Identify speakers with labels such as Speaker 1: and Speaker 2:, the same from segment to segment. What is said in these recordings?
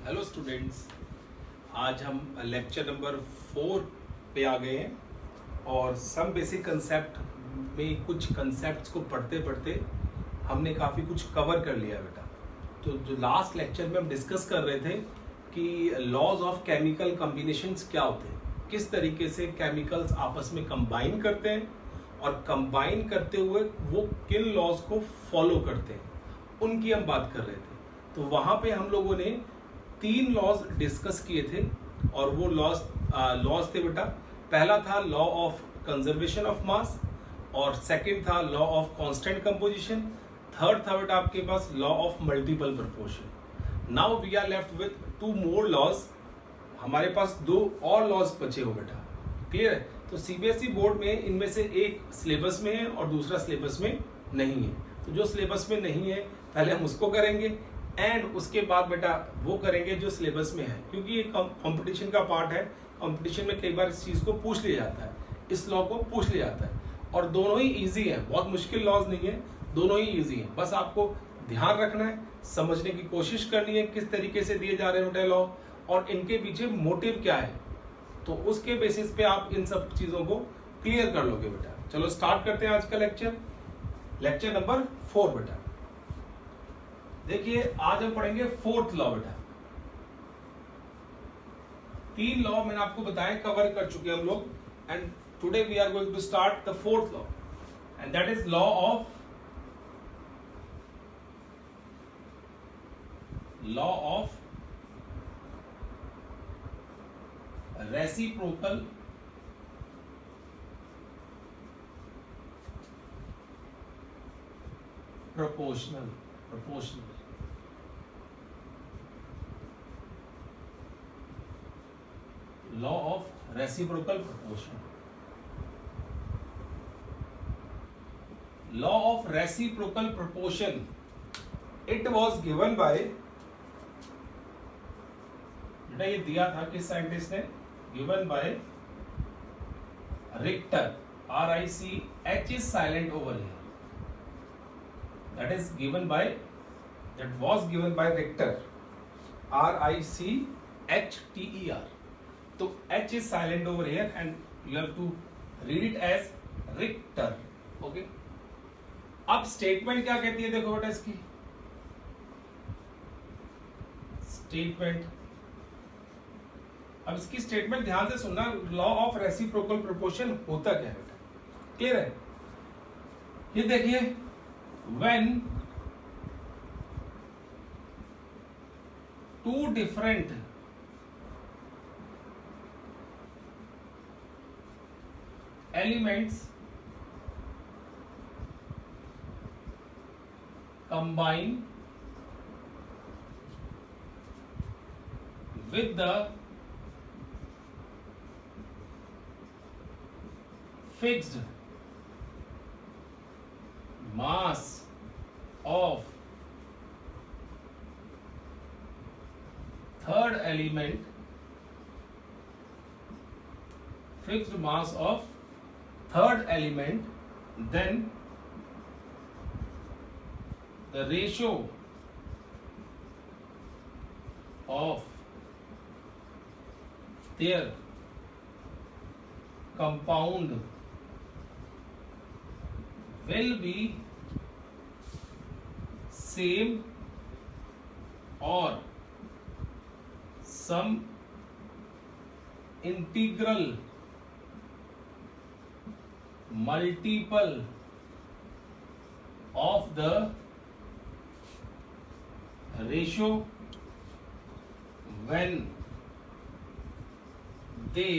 Speaker 1: Hello students, आज हम lecture number 4 पे आ गए हैं और सम बेसिक कंसेप्ट में कुछ कंसेप्ट्स को पढ़ते पढ़ते हमने काफ़ी कुछ कवर कर लिया बेटा। तो जो लास्ट लेक्चर में हम डिस्कस कर रहे थे कि लॉज ऑफ केमिकल कॉम्बिनेशंस क्या होते हैं, किस तरीके से केमिकल्स आपस में कंबाइन करते हैं और कंबाइन करते हुए वो किन लॉज को फॉलो करते हैं, उनकी हम बात कर रहे थे। तो वहाँ पे हम लोगों ने 3 लॉज डिस्कस किए थे और वो लॉज थे बेटा। पहला था law of conservation of mass और सेकंड था law of constant composition, third था बेटा आपके पास law of multiple proportion. Now we are left with 2 more laws. हमारे पास 2 और लॉज बचे हो बेटा, क्लियर है। तो सीबीएसई बोर्ड में इनमें से एक सिलेबस में है और दूसरा सिलेबस में नहीं है। तो जो सिलेबस में नहीं है पहले हम उसको करेंगे एंड उसके बाद बेटा वो करेंगे जो सिलेबस में है, क्योंकि ये कंपटीशन का पार्ट है। कंपटीशन में कई बार इस चीज को पूछ लिया जाता है, इस लॉ को पूछ लिया जाता है और दोनों ही इजी है, बहुत मुश्किल लॉज नहीं है, दोनों ही इजी है। बस आपको ध्यान रखना है, समझने की कोशिश करनी है किस तरीके से दिए जा रहे हैं बेटा लॉ और इनके पीछे मोटिव क्या है। तो उसके बेसिस पे आप इन सब चीजों को क्लियर कर लोगे बेटा। चलो स्टार्ट करते हैं आज का लेक्चर नंबर 4 बेटा। देखिए आज हम पढ़ेंगे 4th लॉ बेटा। 3 लॉ मैंने आपको बताया कवर कर चुके हम लोग and today we are going to start the 4th law and that is law of reciprocal proportional law of reciprocal proportion. Law of reciprocal proportion, it was given by, बेटा ये दिया था किस साइंटिस्ट ने, given by Richter, RICH is silent over here, that is given by, that was given by Richter, RICHTER. तो H is silent over here and you have to read it as Richter. Okay. अब statement क्या कहती है, देखो बेटा इसकी statement. अब इसकी स्टेटमेंट ध्यान से सुनना। लॉ ऑफ रेसिप्रोकल प्रोपोर्शन होता क्या है बेटा, क्लियर है। ये देखिए, when 2 different elements combine with the fixed mass of third element, fixed mass of third element, then the ratio of their compound will be same or some integral multiple of the ratio when they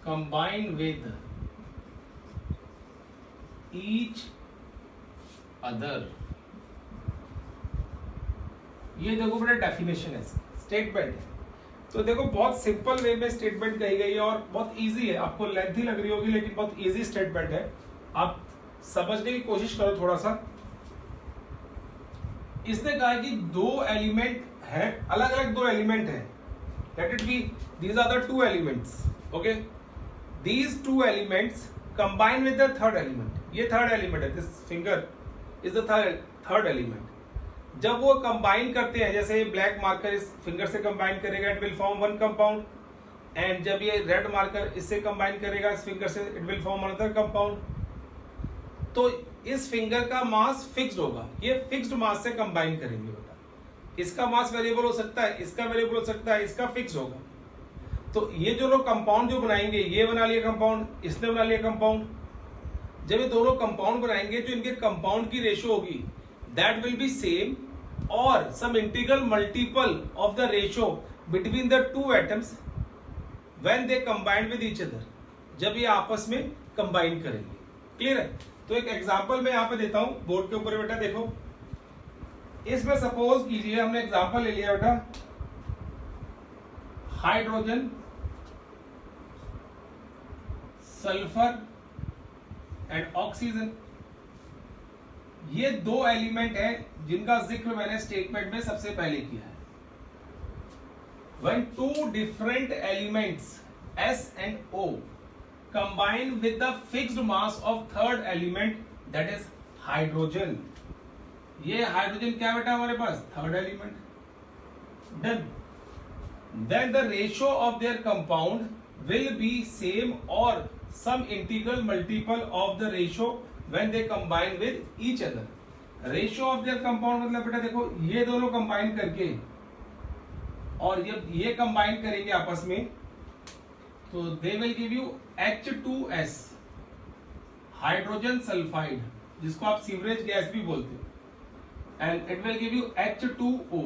Speaker 1: combine with each other. ये देखो बेटा definition है, statement है। तो देखो बहुत simple way में statement कही गई है और बहुत इजी है। आपको लेंथी लग रही होगी लेकिन बहुत इजी स्टेटमेंट है, आप समझने की कोशिश करो थोड़ा सा। इसने कहा है कि 2 एलिमेंट है, अलग अलग 2 एलिमेंट है। Let it be these are the 2 elements, okay. These 2 elements combine with the third element. ये थर्ड एलिमेंट है, this finger is the third element. जब वो कंबाइन करते हैं, जैसे ब्लैक मार्कर इस फिंगर से कंबाइन करेगा, it will form one compound, and जब ये रेड मार्कर इससे कंबाइन करेगा इस फिंगर से, it will form another compound. तो इस फिंगर का मास फिक्स्ड होगा, ये फिक्स्ड मास से कंबाइन करेंगे बेटा। इसका मास वेरिएबल हो सकता है, इसका वेरिएबल हो सकता है, इसका फिक्स होगा। तो ये जो लोग कंपाउंड जो बनाएंगे, ये बना लिया कंपाउंड, इसने बना लिया कंपाउंड। जब ये दोनों कंपाउंड बनाएंगे, जो इनके कंपाउंड की रेशियो होगी दैट विल बी सेम और some integral multiple of the ratio between the two atoms when they combine with each other, जब ये आपस में कंबाइन करेंगे। क्लियर है? तो एक एग्जांपल मैं यहां पे देता हूं बोर्ड के ऊपर बेटा, देखो इसमें सपोज कीजिए हमने एग्जांपल ले लिया बेटा, हाइड्रोजन, सल्फर एंड ऑक्सीजन। ये दो एलिमेंट हैं जिनका जिक्र मैंने स्टेटमेंट में सबसे पहले किया है। When two different elements S and O combine with the fixed mass of third element, that is hydrogen. ये हाइड्रोजन क्या बेटा हमारे पास? Third element. Then the ratio of their compound will be same or some integral multiple of the ratio when they combine with each other. Ratio of their compound मतलब बेटा देखो, ये दोनों कंबाइन करके और जब ये कंबाइन करेंगे आपस में, तो दे will give you H2S, hydrogen sulphide, जिसको आप सीवरेज गैस भी बोलते हो, and it will give you H2O,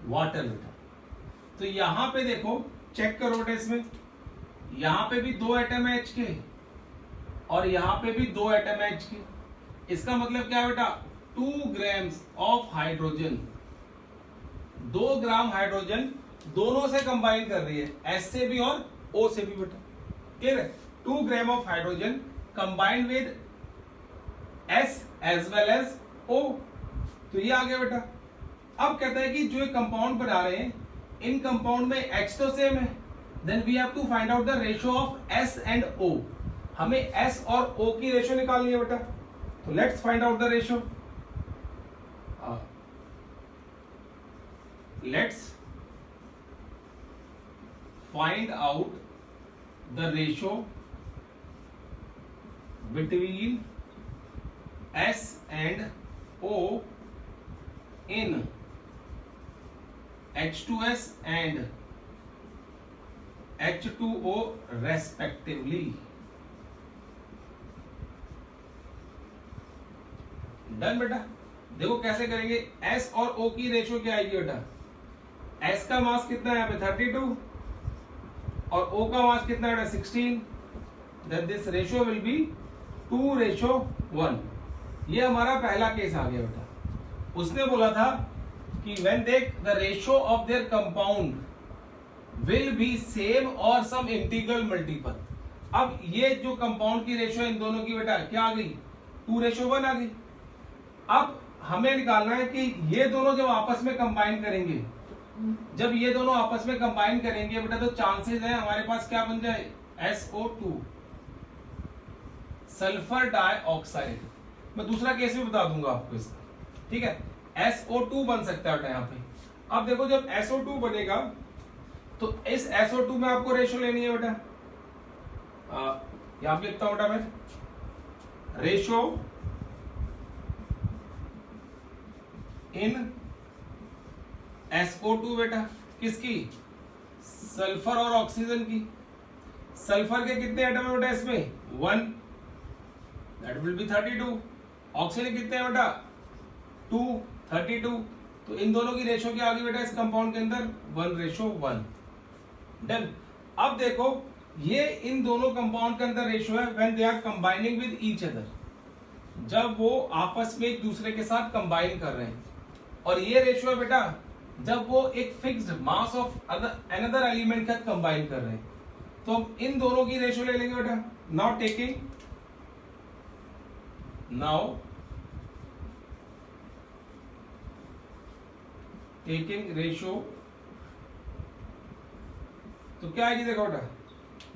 Speaker 1: water बेटा। तो यहां पे देखो, चेक करो बेटा, इसमें यहां पे भी दो एटम है H के और यहां पे भी दो एटम है H के। इसका मतलब क्या है बेटा? 2 grams of hydrogen, 2 gram hydrogen दोनों से कंबाइन कर रही है, एस से भी और ओ से भी बेटा। क्लियर है? 2 gram of hydrogen combined with S as well as O. तो ये आ गया बेटा। अब कहता है कि जो ये कंपाउंड बना रहे हैं, इन कंपाउंड में एच तो सेम है, then we have to find out the ratio of S and O. हमें एस और ओ की रेशियो निकालनी है बेटा। तो let's find out the ratio. Let's find out the ratio between S and O in H2S and H2O respectively. Done बेटा। देखो कैसे करेंगे, S और O की रेशियो क्या आएगी बेटा? S का मास कितना है यहाँ पे? 32 और O का मास कितना है? 16। Then this ratio will be 2:1। ये हमारा पहला केस आ गया बेटा। उसने बोला था कि when they the ratio of their compound will be same or some integral multiple। अब ये जो कंपाउंड की रेशियो इन दोनों की बेटा क्या आ गई? 2:1 आ गई। अब हमें निकालना है कि ये दोनों जब आपस में कंबाइन करेंगे, जब ये दोनों आपस में कंबाइन करेंगे बेटा, तो चांसेस है हमारे पास क्या बन जाए? SO2, sulphur dioxide. मैं दूसरा केस भी बता दूंगा आपको इसका, ठीक है? SO2 बन सकता है बेटा यहाँ पे। अब देखो जब SO2 बनेगा तो इस SO2 में आपको रेशियो लेनी है बेटा। यहां पे लिखता हूं बेटा मैं, रेशियो इन SO2 बेटा, किसकी? सल्फर और ऑक्सीजन की। सल्फर के कितने एटम है बेटा इसमें? 1, दैट विल बी 32। ऑक्सीजन कितने हैं बेटा? 2, 32। तो इन दोनों की रेशियो क्या आ गई बेटा इस कंपाउंड के अंदर? 1:1। डन। अब देखो ये इन दोनों कंपाउंड के अंदर रेशियो है when they are combining with each other, जब वो आपस में एक दूसरे के साथ कंबाइन कर रहे हैं। और ये रेशियो है बेटा जब वो एक fixed mass of another element के साथ कंबाइन कर रहे हैं। तो हम इन दोनों की रेशियो ले लेंगे बेटा। नाउ टेकिंग रेशियो, तो क्या आएगी देखो बेटा,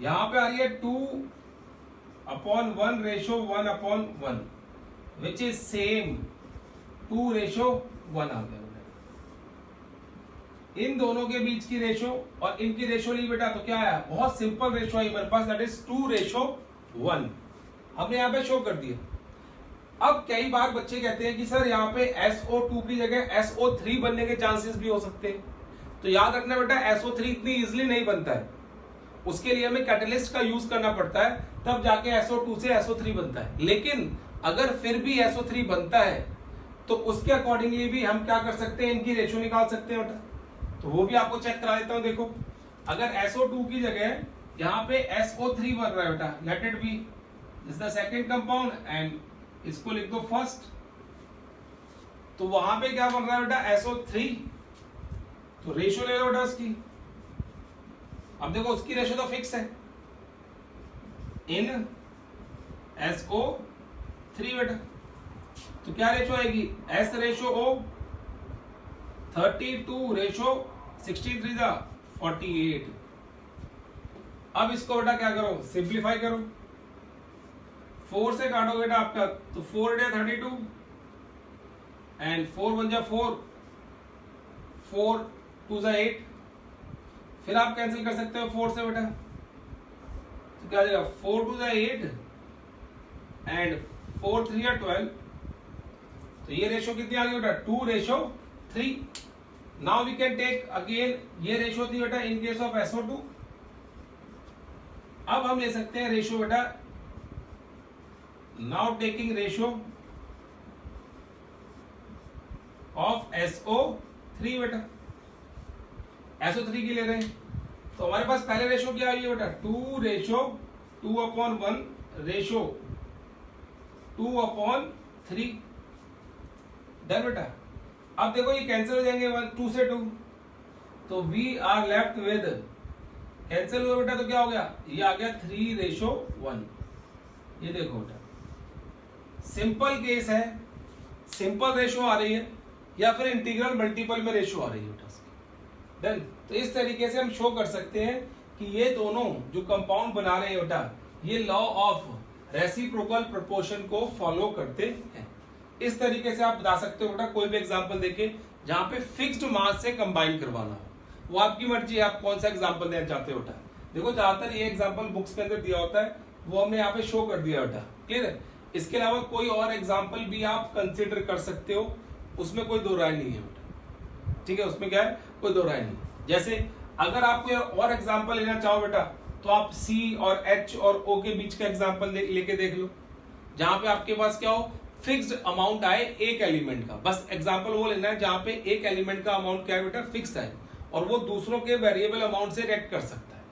Speaker 1: यहां पे आ रही है 2/1 रेशियो 1/1, विच इज सेम 2:1। 1 आ गया बेटा। इन दोनों के बीच की रेशो और इनकी रेशो ली बेटा, तो क्या आया, बहुत सिंपल रेशो आई मेरे पास, दैट इज 2:1। हमने यहाँ पे शो कर दिया। अब कई बार बच्चे कहते हैं कि सर यहाँ पे SO2 की जगह SO3 बनने के चांसेस भी हो सकते हैं। तो याद रखना बेटा, SO3 इतनी इजिली नहीं बनता है, उसके लिए हमें कैटलिस्ट का यूज करना पड़ता है, तब जाके SO2 से SO3 बनता है। लेकिन अगर फिर भी SO3 बनता है तो उसके अकॉर्डिंगली भी हम क्या कर सकते हैं, इनकी रेशो निकाल सकते हैं बेटा। तो वो भी आपको चेक करा देता हूं। देखो, अगर SO2 की जगह यहाँ पे SO3 बन रहा है बेटा, late it B is the second compound and इसको लिख दो फर्स्ट, तो वहां पे क्या बन रहा है बेटा, SO3। तो रेशो ले लो बेटा उसकी। अब देखो उसकी रेशो तो फिक्स है, इन SO3 बेटा। तो क्या रेशो आएगी, S रेशो O 32 रेशो 63 48। अब इसको बेटा क्या करो, सिंप्लीफाई करो, 4 से काटो बेटा आपका, तो 4 × 32 एंड 4 × 1 = 4, 4 × 2 = 8। फिर आप कैंसिल कर सकते हो 4 से बेटा, तो क्या आ जाएगा, 4 × 2 = 8 एंड 4 × 3 = 12। तो ये रेशो कितनी आ गई बेटा, 2:3। Now we can take again, ये रेशो थी बेटा इन केस ऑफ SO2। अब हम ले सकते हैं रेशो बेटा, now taking ratio of SO3 बेटा, SO3 की ले रहे हैं। तो हमारे पास पहले रेशो क्या आई है बेटा, 2:2/1 रेशो 2/3। डन बेटा। अब देखो ये कैंसिल हो जाएंगे 2 से 2, तो we are left with, cancel हुआ बेटा, तो क्या हो गया, ये आ गया 3:1। ये देखो बेटा, सिंपल केस है, सिंपल रेशो आ रही है या फिर इंटीग्रल मल्टीपल में रेशो आ रही है बेटा। डन। तो इस तरीके से हम शो कर सकते हैं कि ये दोनों जो कंपाउंड बना रहे हैं बेटा, ये लॉ ऑफ रेसिप्रोकल प्रोपोर्शन को फॉलो करते हैं। इस तरीके से आप बता सकते हो बेटा, कोई भी एग्जांपल देके जहां पे फिक्स्ड मास से कंबाइन करवाना हो, वो आपकी मर्जी है, आप कौन सा एग्जांपल देना चाहते हो बेटा। देखो ज्यादातर ये एग्जांपल बुक्स के अंदर दिया होता है, वो हमने यहाँ पे शो कर दिया बेटा, क्लियर है। इसके अलावा कोई और एग्जाम्पल भी आप कंसिडर कर सकते हो, उसमें कोई दो राय नहीं है बेटा, ठीक है, उसमें क्या है, कोई दो राय नहीं। जैसे अगर आप कोई और एग्जांपल लेना चाहो बेटा, तो आप C और H और O के बीच का एग्जांपल लेके देख लो, जहां पे आपके पास क्या हो, फिक्स्ड अमाउंट आए एक एलिमेंट का। बस एग्जांपल वो लेना है जहां पे एक एलिमेंट का अमाउंट क्या है बेटा, फिक्स है, और वो दूसरों के वेरिएबल अमाउंट से रिएक्ट कर सकता है।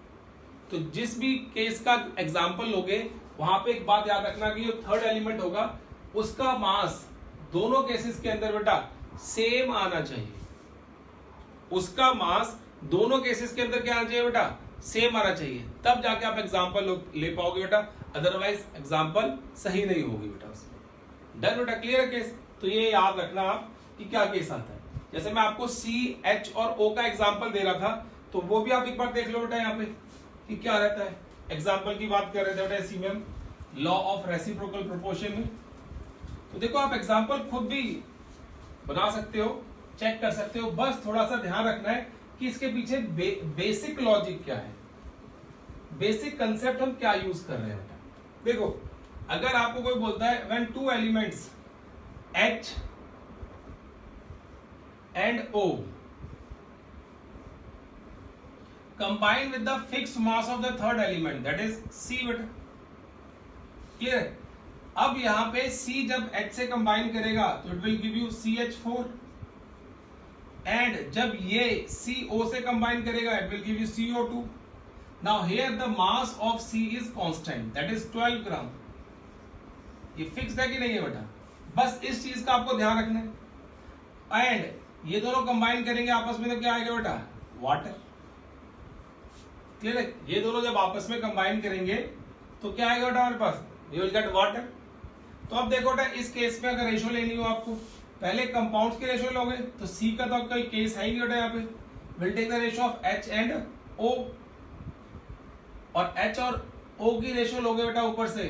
Speaker 1: तो जिस भी केस का एग्जांपल लोगे, वहां पे एक बात याद रखना कि जो थर्ड एलिमेंट होगा उसका मास दोनों केसेस के अंदर बेटा सेम आना चाहिए। उसका मास दोनों केसेस के अंदर क्या आना चाहिए बेटा, सेम आना चाहिए, तब जाके आप एग्जांपल ले पाओगे बेटा, अदरवाइज एग्जांपल सही नहीं होगी बेटा उसमें। डन बेटा, क्लियर है केस। तो ये याद रखना आप कि क्या केस आता है। जैसे मैं आपको C, H और O का एग्जांपल दे रहा था, तो वो भी आप एक बार देख लो बेटा यहाँ पे कि क्या रहता है। एग्जांपल की बात कर रहे थे बेटा इसी में, लॉ ऑफ रेसिप्रोकल प्रोपोर्शन में। तो देखो आप एग्जांपल खुद भी बना सकते हो, चेक कर सकते हो, बस थोड़ा सा ध्यान रखना है कि इसके पीछे बेसिक लॉजिक क्या है, बेसिक कंसेप्ट हम क्या यूज कर रहे हैं बेटा। देखो अगर आपको कोई बोलता है when two elements H and O combine with the fixed mass of the third element, that is C बेटा, क्लियर है। अब यहां पे C जब H से कंबाइन करेगा तो it will give you CH4, and जब ये CO से कंबाइन करेगा it will give you CO2। Now here the mass of C is constant, that is 12 ग्राम। ये फिक्स्ड है कि नहीं है बेटा, बस इस चीज का आपको ध्यान रखना है। एंड ये दोनों कंबाइन करेंगे आपस में तो क्या आएगा बेटा, वाटर, क्लियर है। ये दोनों जब आपस में कंबाइन करेंगे तो क्या आएगा बेटा हमारे पास, वी विल गेट वाटर। तो अब देखो बेटा इस केस में अगर रेशो लेनी हो आपको, पहले कंपाउंड्स के रेशो लोगे, तो C का तो कोई केस है ही नहीं बेटा यहाँ पे, will take the ratio of H and O, और H और O की रेशो लोगे बेटा ऊपर से,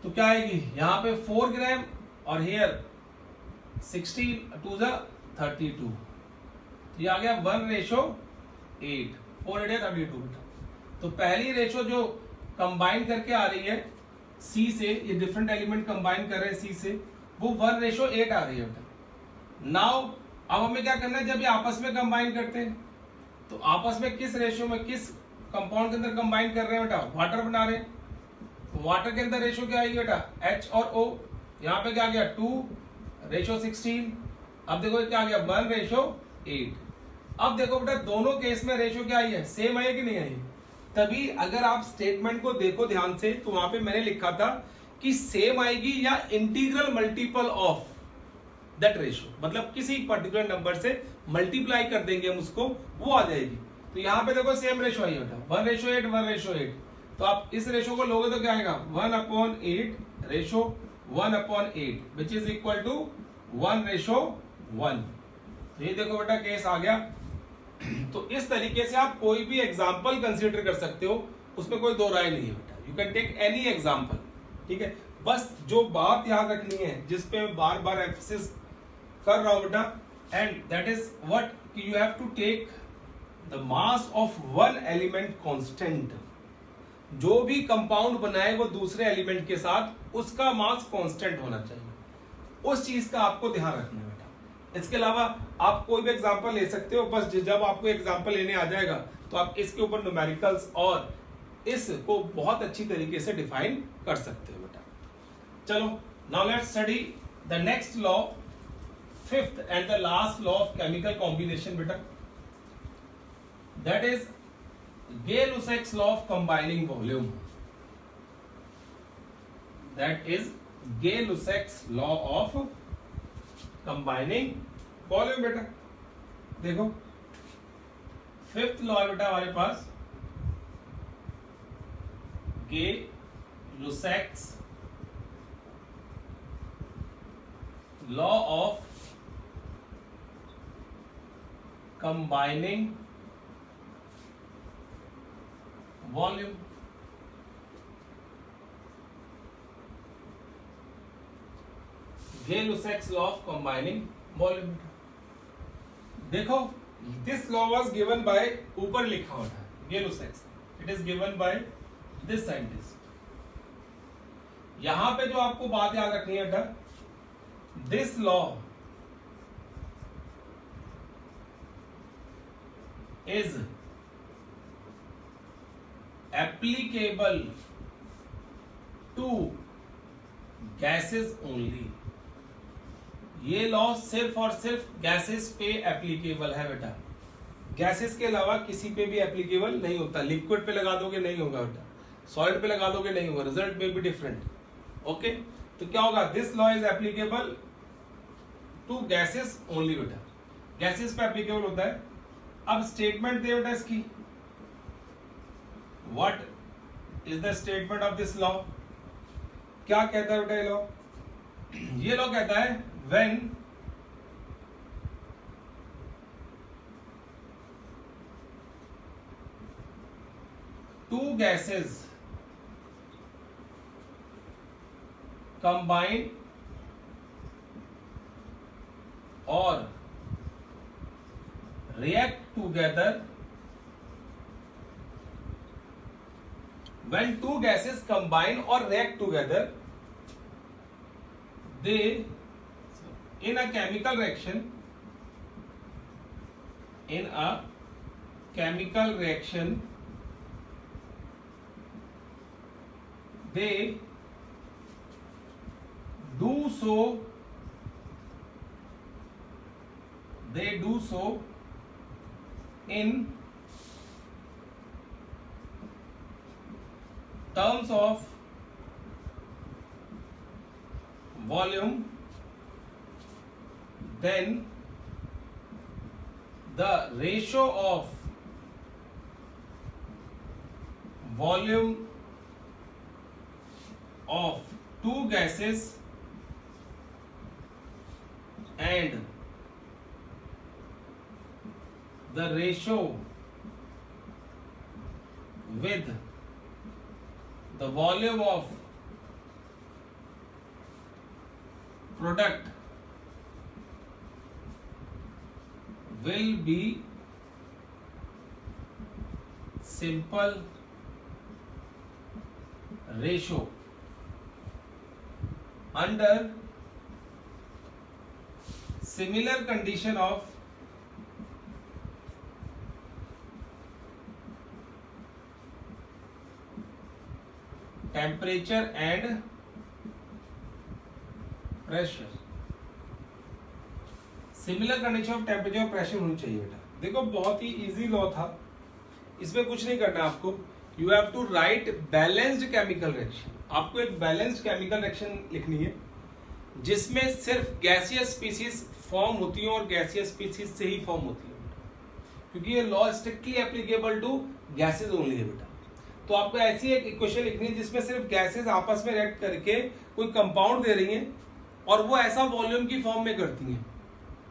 Speaker 1: तो क्या आएगी यहाँ पे 4 ग्राम और हेयर 16 टू ज़ा 32, ये आ गया 1:8, 4 8 32 बेटा। तो पहली रेशो जो कंबाइन करके आ रही है सी से, ये डिफरेंट एलिमेंट कंबाइन कर रहे हैं सी से, वो 1:8 आ रही है बेटा। नाउ अब हमें क्या करना है, जब ये आपस में कंबाइन करते हैं तो आपस में किस रेशियो में, किस कंपाउंड के अंदर कंबाइन कर रहे हैं बेटा, वाटर बना रहे हैं। तो वाटर के अंदर रेशियो क्या आएगी बेटा, H और O। यहाँ पे क्या आ गया 2:16। अब देखो क्या आ गया 1:8। अब देखो बेटा दोनों केस में रेशियो क्या आई है, सेम आई है कि नहीं आई। तभी अगर आप स्टेटमेंट को देखो ध्यान से तो वहां पे मैंने लिखा था कि सेम आएगी या integral multiple of that ratio, मतलब किसी पर्टिकुलर नंबर से मल्टीप्लाई कर देंगे हम उसको, वो आ जाएगी। तो यहाँ पे देखो सेम रेशियो आई बेटा 1:8 1:8। तो आप इस रेशियो को लोगे तो क्या आएगा 1/8 ratio 1/8 which is equal to 1:1। तो ये देखो बेटा केस आ गया। तो इस तरीके से आप कोई भी एग्जाम्पल कंसीडर कर सकते हो, उसमें कोई दो राय नहीं है बेटा। You can take any example, ठीक है। बस जो बात याद रखनी है, जिसपे मैं बार बार एम्फसिस कर रहा हूं बेटा, and that is what you have to take the mass of one element constant. जो भी कंपाउंड बनाए वो दूसरे एलिमेंट के साथ, उसका मास कांस्टेंट होना चाहिए। उस चीज का आपको ध्यान रखना है बेटा। इसके अलावा आप कोई भी एग्जांपल ले सकते हो, बस जब आपको एग्जांपल लेने आ जाएगा तो आप इसके ऊपर न्यूमेरिकल्स और इसको बहुत अच्छी तरीके से डिफाइन कर सकते हो बेटा। चलो now let's study the next law, fifth and the last law of chemical combination बेटा, that is Gay-Lussac's law of combining volume. That is Gay-Lussac's law of combining volume बेटा। देखो फिफ्थ लॉ है बेटा हमारे पास, Gay-Lussac's law of combining volume. Gay-Lussac's law of combining volume। देखो this law was given by, ऊपर लिखा हुआ है Gay-Lussac's, it is given by this scientist. यहां पे जो आपको बात याद रखनी है बेटा, this law is applicable to gases only। ये लॉ सिर्फ और सिर्फ गैसेस पे एप्लीकेबल है बेटा, गैसेस के अलावा किसी पे भी एप्लीकेबल नहीं होता। लिक्विड पे लगा दोगे नहीं होगा बेटा, सॉलिड पे लगा दोगे नहीं होगा, रिजल्ट में भी डिफरेंट। ओके, तो क्या होगा, this law is applicable to gases only बेटा, गैसेस पे एप्लीकेबल होता है। अब स्टेटमेंट दे बेटा इसकी, What is the statement of this law? क्या कहता है बेटा ये लॉ? ये लॉ कहता है when two gases combine or react together, when two gases combine or react together, they in a chemical reaction, in a chemical reaction they do so in terms of volume, then the ratio of volume of two gases and the ratio with the volume of product will be simple ratio under similar condition of temperature and pressure। Similar condition of temperature और pressure होनी चाहिए बेटा। देखो बहुत ही easy law था, इसमें कुछ नहीं करना आपको। You have to write balanced chemical reaction. आपको एक बैलेंस्ड केमिकल रिएक्शन लिखनी है जिसमें सिर्फ गैसियस स्पीसीज फॉर्म होती है और गैसियस स्पीसीज से ही फॉर्म होती है, क्योंकि ये law strictly applicable to gases only है बेटा। तो आपको ऐसी एक इक्वेशन लिखनी है जिसमें सिर्फ गैसेज आपस में रिएक्ट करके कोई कंपाउंड दे रही हैं और वो ऐसा वॉल्यूम की फॉर्म में करती हैं,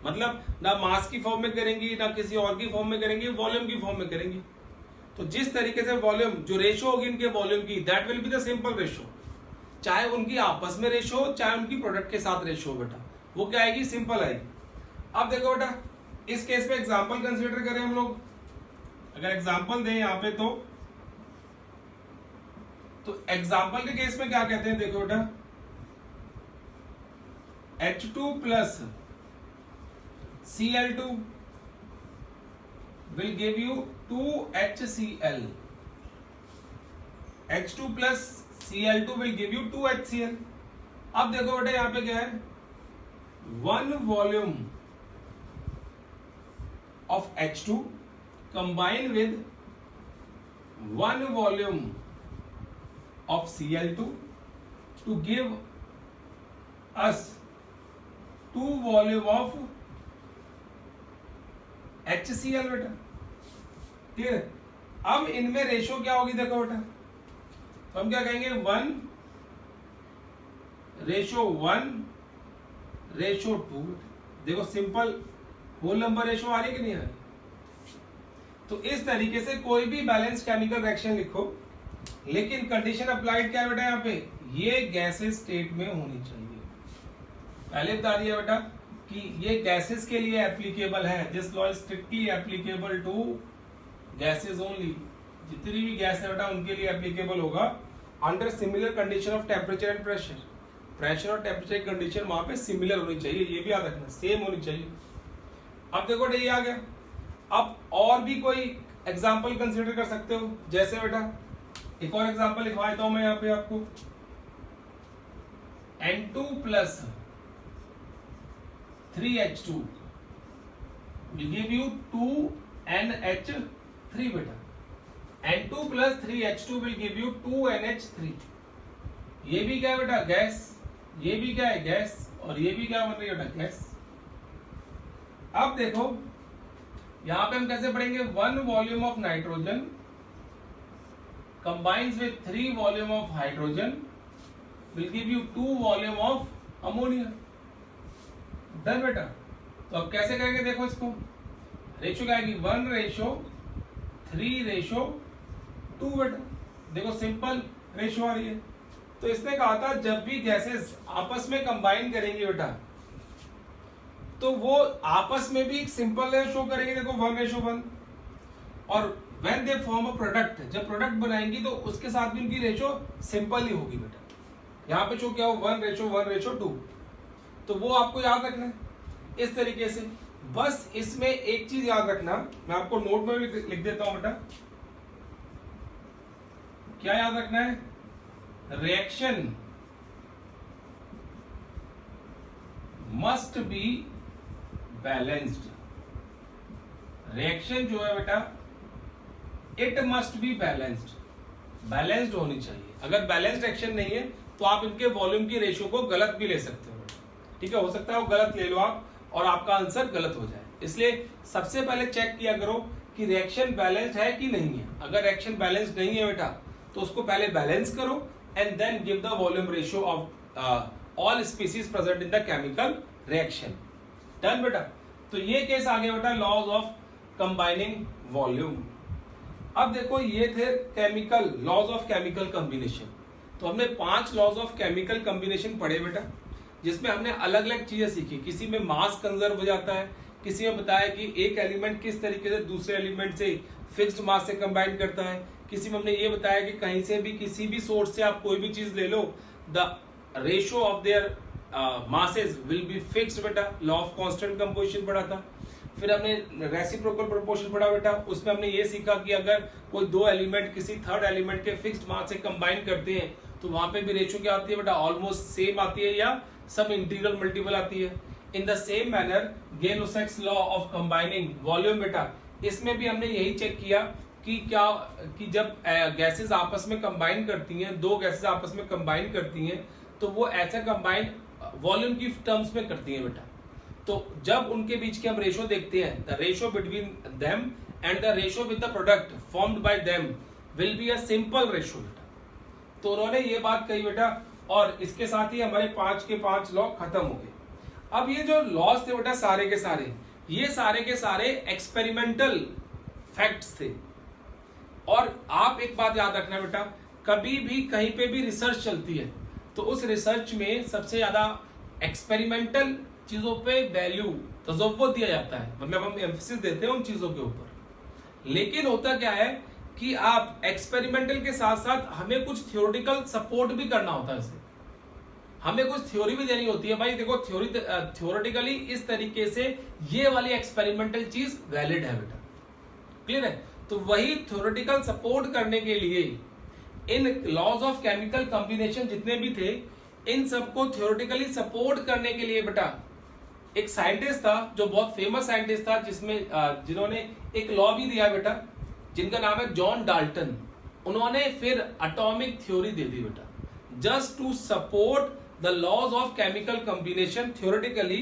Speaker 1: मतलब ना मास की फॉर्म में करेंगी ना किसी और की फॉर्म में करेंगी, वॉल्यूम की फॉर्म में करेंगी। तो जिस तरीके से वॉल्यूम जो रेशो होगी इनके वॉल्यूम की, that will be the simple ratio. चाहे उनकी आपस में रेशो हो चाहे उनकी प्रोडक्ट के साथ रेशो हो बेटा, वो क्या आएगी? सिंपल आएगी। अब देखो बेटा इस केस में एग्जांपल कंसीडर करें हम लोग, अगर एग्जांपल दें यहाँ पे तो एग्जांपल के केस में क्या कहते हैं? देखो बेटा H2 plus Cl2 will give you 2HCl. H2 plus Cl2 will give you 2HCl. अब देखो बेटा यहाँ पे क्या है? 1 volume of H2 combine with 1 volume of Cl2 to give us 2 volume of HCl बेटा। ठीक है, अब इनमें रेशो क्या होगी? देखो बेटा तो हम क्या कहेंगे? 1:1:2। देखो सिंपल होल नंबर रेशो आ रही है कि नहीं आ रही? तो इस तरीके से कोई भी बैलेंस केमिकल रिएक्शन लिखो, लेकिन कंडीशन अप्लाइड क्या है बेटा? यहाँ पे ये गैसेस स्टेट में होनी चाहिए। पहले बता दिया बेटा कि ये गैसेस के लिए एप्लीकेबल है। This law is strictly applicable to gases only. जितनी भी गैस है बेटा उनके लिए एप्लीकेबल होगा under similar condition of temperature and pressure. Pressure और टेम्परेचर की कंडीशन वहां पे सिमिलर होनी चाहिए, ये भी याद रखना, सेम होनी चाहिए। अब देखो बेटा ये आ गया। अब और भी कोई एग्जाम्पल कंसिडर कर सकते हो, जैसे बेटा एक और एग्जाम्पल लिखवा देता हूं मैं यहाँ पे आपको। N2 plus 3H2 will give you 2NH3 बेटा। N2 plus 3H2 will give you 2NH3। ये भी क्या है बेटा? गैस। ये भी क्या है? गैस। और ये भी क्या बन रही है बेटा? गैस। अब देखो यहां पे हम कैसे पढ़ेंगे? 1 volume of nitrogen combines with 3 volume of hydrogen will give you 2 volume of ammonia। Done बेटा। तो अब कैसे करेंगे? देखो इसको रेशो क्या आएगी? 1:3:2 बेटा। देखो सिंपल रेशो आ रही है। तो इसने कहा था जब भी गैसेस आपस में कंबाइन करेंगे बेटा तो वो आपस में भी एक सिंपल रेशो करेंगे। देखो 1:1। और when they form a product, जब प्रोडक्ट बनाएंगी तो उसके साथ भी उनकी रेशो सिंपल ही होगी बेटा। यहाँ पे जो क्या हो 1:1:2, तो वो आपको याद रखना है इस तरीके से। बस इसमें एक चीज याद रखना, मैं आपको नोट में भी लिख देता हूं बेटा। क्या याद रखना है? Reaction must be balanced. Reaction जो है बेटा it must be balanced. Balanced होनी चाहिए। अगर बैलेंस्ड रिएक्शन नहीं है तो आप इनके वॉल्यूम की रेशियो को गलत भी ले सकते हो। ठीक है, हो सकता है वो गलत ले लो आप और आपका आंसर गलत हो जाए। इसलिए सबसे पहले चेक किया करो कि रिएक्शन बैलेंस्ड है कि नहीं है। अगर रिएक्शन बैलेंस्ड नहीं है बेटा तो उसको पहले बैलेंस करो and then give the volume ratio of all species present in the chemical reaction. Done बेटा। तो ये केस आ गया बेटा लॉज ऑफ कंबाइनिंग वॉल्यूम। अब देखो ये थे chemical laws of chemical combination. तो हमने 5 लॉज ऑफ केमिकल कॉम्बिनेशन पढ़े बेटा, जिसमें हमने अलग अलग चीजें सीखी। किसी में मास कंजर्व हो जाता है, किसी में बताया कि एक एलिमेंट किस तरीके से दूसरे एलिमेंट से फिक्स्ड मास से कंबाइन करता है, किसी में हमने ये बताया कि कहीं से भी किसी भी सोर्स से आप कोई भी चीज ले लो, the ratio of their masses will be fixed बेटा, लॉ ऑफ कांस्टेंट कंपोजिशन पढ़ा था। फिर हमने रेसिप्रोकल प्रोपोर्शन पढ़ा बेटा, उसमें हमने ये सीखा कि अगर कोई दो एलिमेंट किसी थर्ड एलिमेंट के फिक्स्ड मास से कंबाइन करते हैं तो वहां पे भी रेशियो क्या आती है बेटा, ऑलमोस्ट सेम आती है या सब इंटीग्रल मल्टीपल आती है। In the same manner Gay-Lussac's law of combining volume बेटा, इसमें भी हमने यही चेक किया कि क्या कि जब गैसेस आपस में कंबाइन करती हैं, दो गैसेस आपस में कंबाइन करती हैं तो वो ऐसा कंबाइन वॉल्यूम की टर्म्स में करती हैं बेटा। तो जब उनके बीच के हम रेशियो देखते हैं, the ratio between them and the ratio with the product formed by them will be a simple ratio बेटा। तो उन्होंने ये बात कही बेटा, और इसके साथ ही हमारे 5 के 5 लॉ खत्म हो गए। अब ये जो लॉस थे बेटा सारे के सारे, ये सारे के सारे एक्सपेरिमेंटल फैक्ट्स थे। और आप एक बात याद रखना बेटा, कभी भी कहीं पे भी रिसर्च चलती है तो उस रिसर्च में सबसे ज्यादा एक्सपेरिमेंटल चीजों पे वैल्यू तजव्वुद दिया जाता है, मतलब हम एम्फेसिस देते हैं उन चीजों के ऊपर। लेकिन होता क्या है कि आप एक्सपेरिमेंटल के साथ साथ हमें कुछ थ्योरेटिकल सपोर्ट भी करना होता है, इसे हमें कुछ थ्योरी भी देनी होती है। भाई देखो थ्योरेटिकली इस तरीके से ये वाली एक्सपेरिमेंटल चीज वैलिड है बेटा, क्लियर है। तो वही थ्योरेटिकल सपोर्ट करने के लिए इन लॉज ऑफ केमिकल कॉम्बिनेशन जितने भी थे, इन सबको थ्योरेटिकली सपोर्ट करने के लिए बेटा एक साइंटिस्ट था जो बहुत फेमस साइंटिस्ट था, जिसमें जिन्होंने एक लॉ भी दिया बेटा, जिनका नाम है जॉन डाल्टन। उन्होंने फिर एटॉमिक थ्योरी दे दी बेटा, just to support the laws of chemical combination theoretically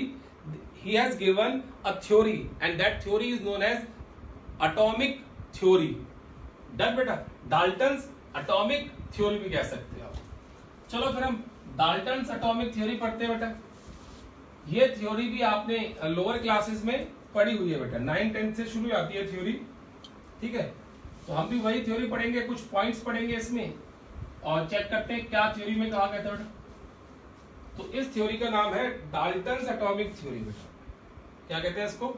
Speaker 1: he has given a theory and that theory is known as atomic theory। Done बेटा, डाल्टन्स एटॉमिक थ्योरी भी कह सकते हैं आप। चलो फिर हम डाल्टन्स एटॉमिक थ्योरी पढ़ते हैं बेटा। ये थ्योरी भी आपने लोअर क्लासेस में पढ़ी हुई है बेटा, 9-10 से शुरू आती है थ्योरी, ठीक है। तो हम भी वही थ्योरी पढ़ेंगे, कुछ पॉइंट्स पढ़ेंगे इसमें और चेक करते हैं क्या थ्योरी में कहा गया था बेटा। तो इस थ्योरी का नाम है डाल्टन्स एटॉमिक थ्योरी बेटा। क्या कहते हैं इसको?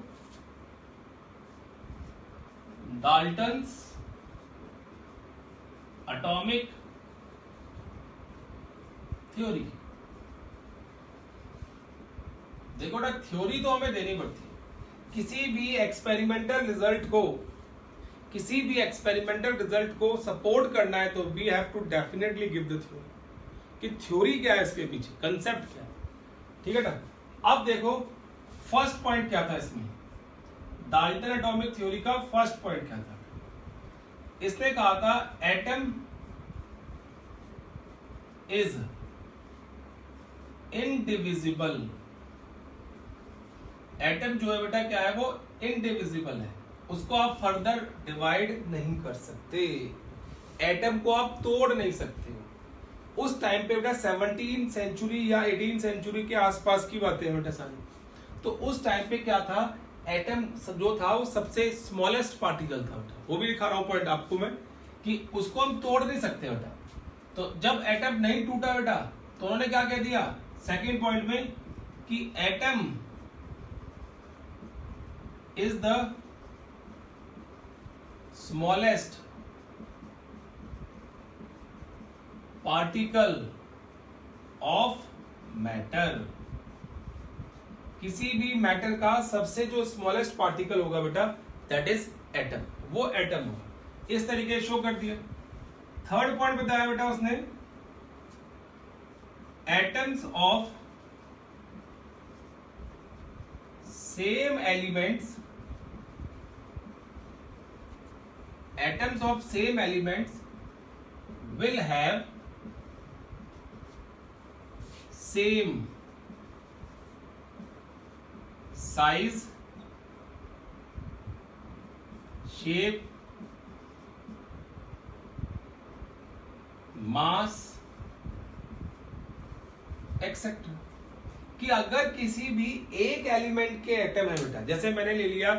Speaker 1: Dalton's atomic theory. देखो ना, थ्योरी तो हमें देनी पड़ती है। किसी भी एक्सपेरिमेंटल रिजल्ट को सपोर्ट करना है तो we have to definitely give the theory, कि थ्योरी क्या है इसके पीछे, कंसेप्ट क्या है, ठीक है ना। अब देखो फर्स्ट पॉइंट क्या था इसमें, डाल्टन एटॉमिक थ्योरी का फर्स्ट पॉइंट क्या था। इसने कहा था एटम इज इनडिविजिबल। एटम जो है बेटा क्या है, वो इनडिविजिबल है, उसको आप फर्दर डिवाइड नहीं कर सकते, एटम को आप तोड़ नहीं सकते। उस टाइम पे बेटा 17 सेंचुरी या 18 सेंचुरी के आसपास की बातें हैं बेटा सारी। तो उस टाइम पे क्या था, एटम जो था वो सबसे स्मॉलेस्ट पार्टिकल था बेटा, वो भी दिखा रहा हूं पॉइंट आपको मैं, कि उसको हम तोड़ नहीं सकते बेटा। तो जब एटम नहीं टूटा बेटा तो उन्होंने क्या कह दिया सेकेंड पॉइंट में, कि atom is the smallest particle of matter. किसी भी मैटर का सबसे जो स्मॉलेस्ट पार्टिकल होगा बेटा दैट इज एटम, वो एटम होगा। इस तरीके शो कर दिया। थर्ड पॉइंट बताया बेटा उसने, atoms of same elements, atoms of same elements will have same size, shape, mass, etc। कि अगर किसी भी एक एलिमेंट के एटम है बेटा, जैसे मैंने ले लिया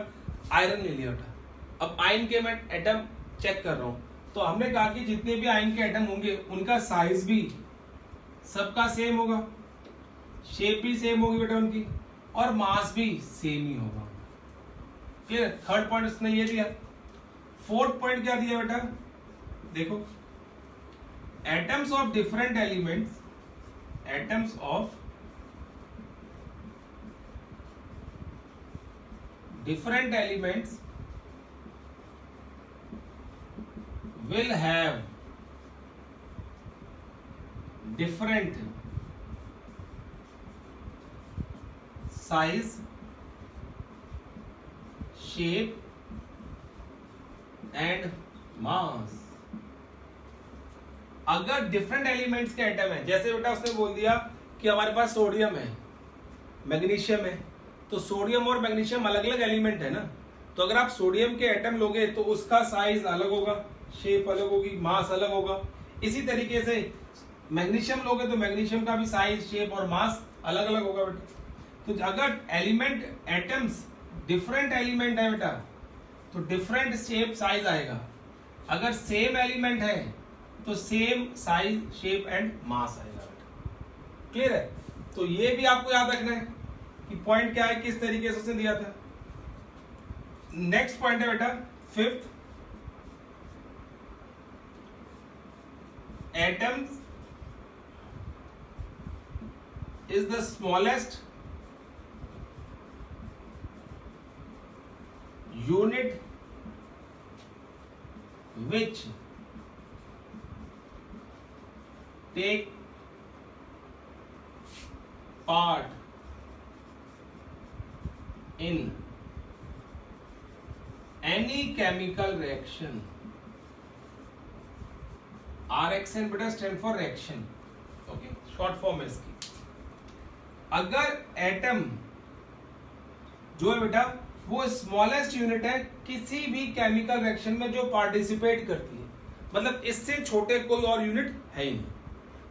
Speaker 1: आयरन ले लिया बेटा, अब आयरन के मैं एटम चेक कर रहा हूं, तो हमने कहा कि जितने भी आयन के एटम होंगे उनका साइज भी सबका सेम होगा। शेप भी सेम होगी बेटा उनकी, और मास भी सेम ही होगा। क्लियर? थर्ड पॉइंट उसने ये दिया। फोर्थ पॉइंट क्या दिया बेटा, देखो, atoms of different elements, atoms of different elements will have different size, shape and mass। अगर डिफरेंट एलिमेंट्स के एटम है, जैसे बेटा उसने बोल दिया कि हमारे पास सोडियम है, मैग्नीशियम है, तो सोडियम और मैग्नीशियम अलग अलग एलिमेंट है ना, तो अगर आप सोडियम के एटम लोगे तो उसका साइज अलग होगा, शेप अलग होगी, मास अलग होगा। इसी तरीके से मैग्नीशियम लोगे तो मैग्नीशियम का भी साइज, शेप और मास अलग अलग होगा बेटा। तो अगर एलिमेंट एटम्स डिफरेंट एलिमेंट है बेटा, तो डिफरेंट शेप साइज आएगा। अगर सेम एलिमेंट है तो same size, shape and mass आएगा बेटा। क्लियर है? तो ये भी आपको याद रखना है कि पॉइंट क्या है, किस तरीके से उसने दिया था। नेक्स्ट पॉइंट है बेटा fifth, atoms is the smallest unit which take part in any chemical reaction। RXN बेटा stand for reaction, okay, short form है इसकी। अगर एटम जो है बेटा वो स्मॉलेस्ट यूनिट है किसी भी केमिकल रिएक्शन में जो पार्टिसिपेट करती है, मतलब इससे छोटे कोई और यूनिट है ही नहीं,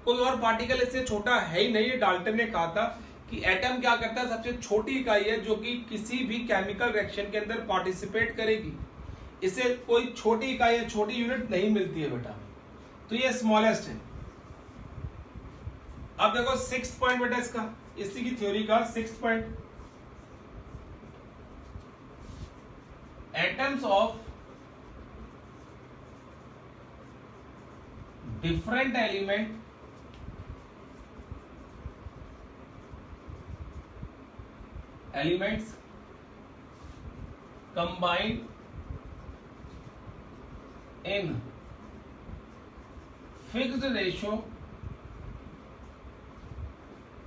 Speaker 1: कोई और पार्टिकल इससे छोटा है ही नहीं। डाल्टन ने कहा था कि एटम क्या करता है, सबसे छोटी इकाई है जो कि किसी भी केमिकल रिएक्शन के अंदर पार्टिसिपेट करेगी। इसे कोई छोटी इकाई है, छोटी यूनिट नहीं मिलती है बेटा, तो ये स्मॉलेस्ट है। अब देखो सिक्स्थ पॉइंट बेटा इसका, इसी की थ्योरी का sixth point, atoms of different element elements combined in fixed ratio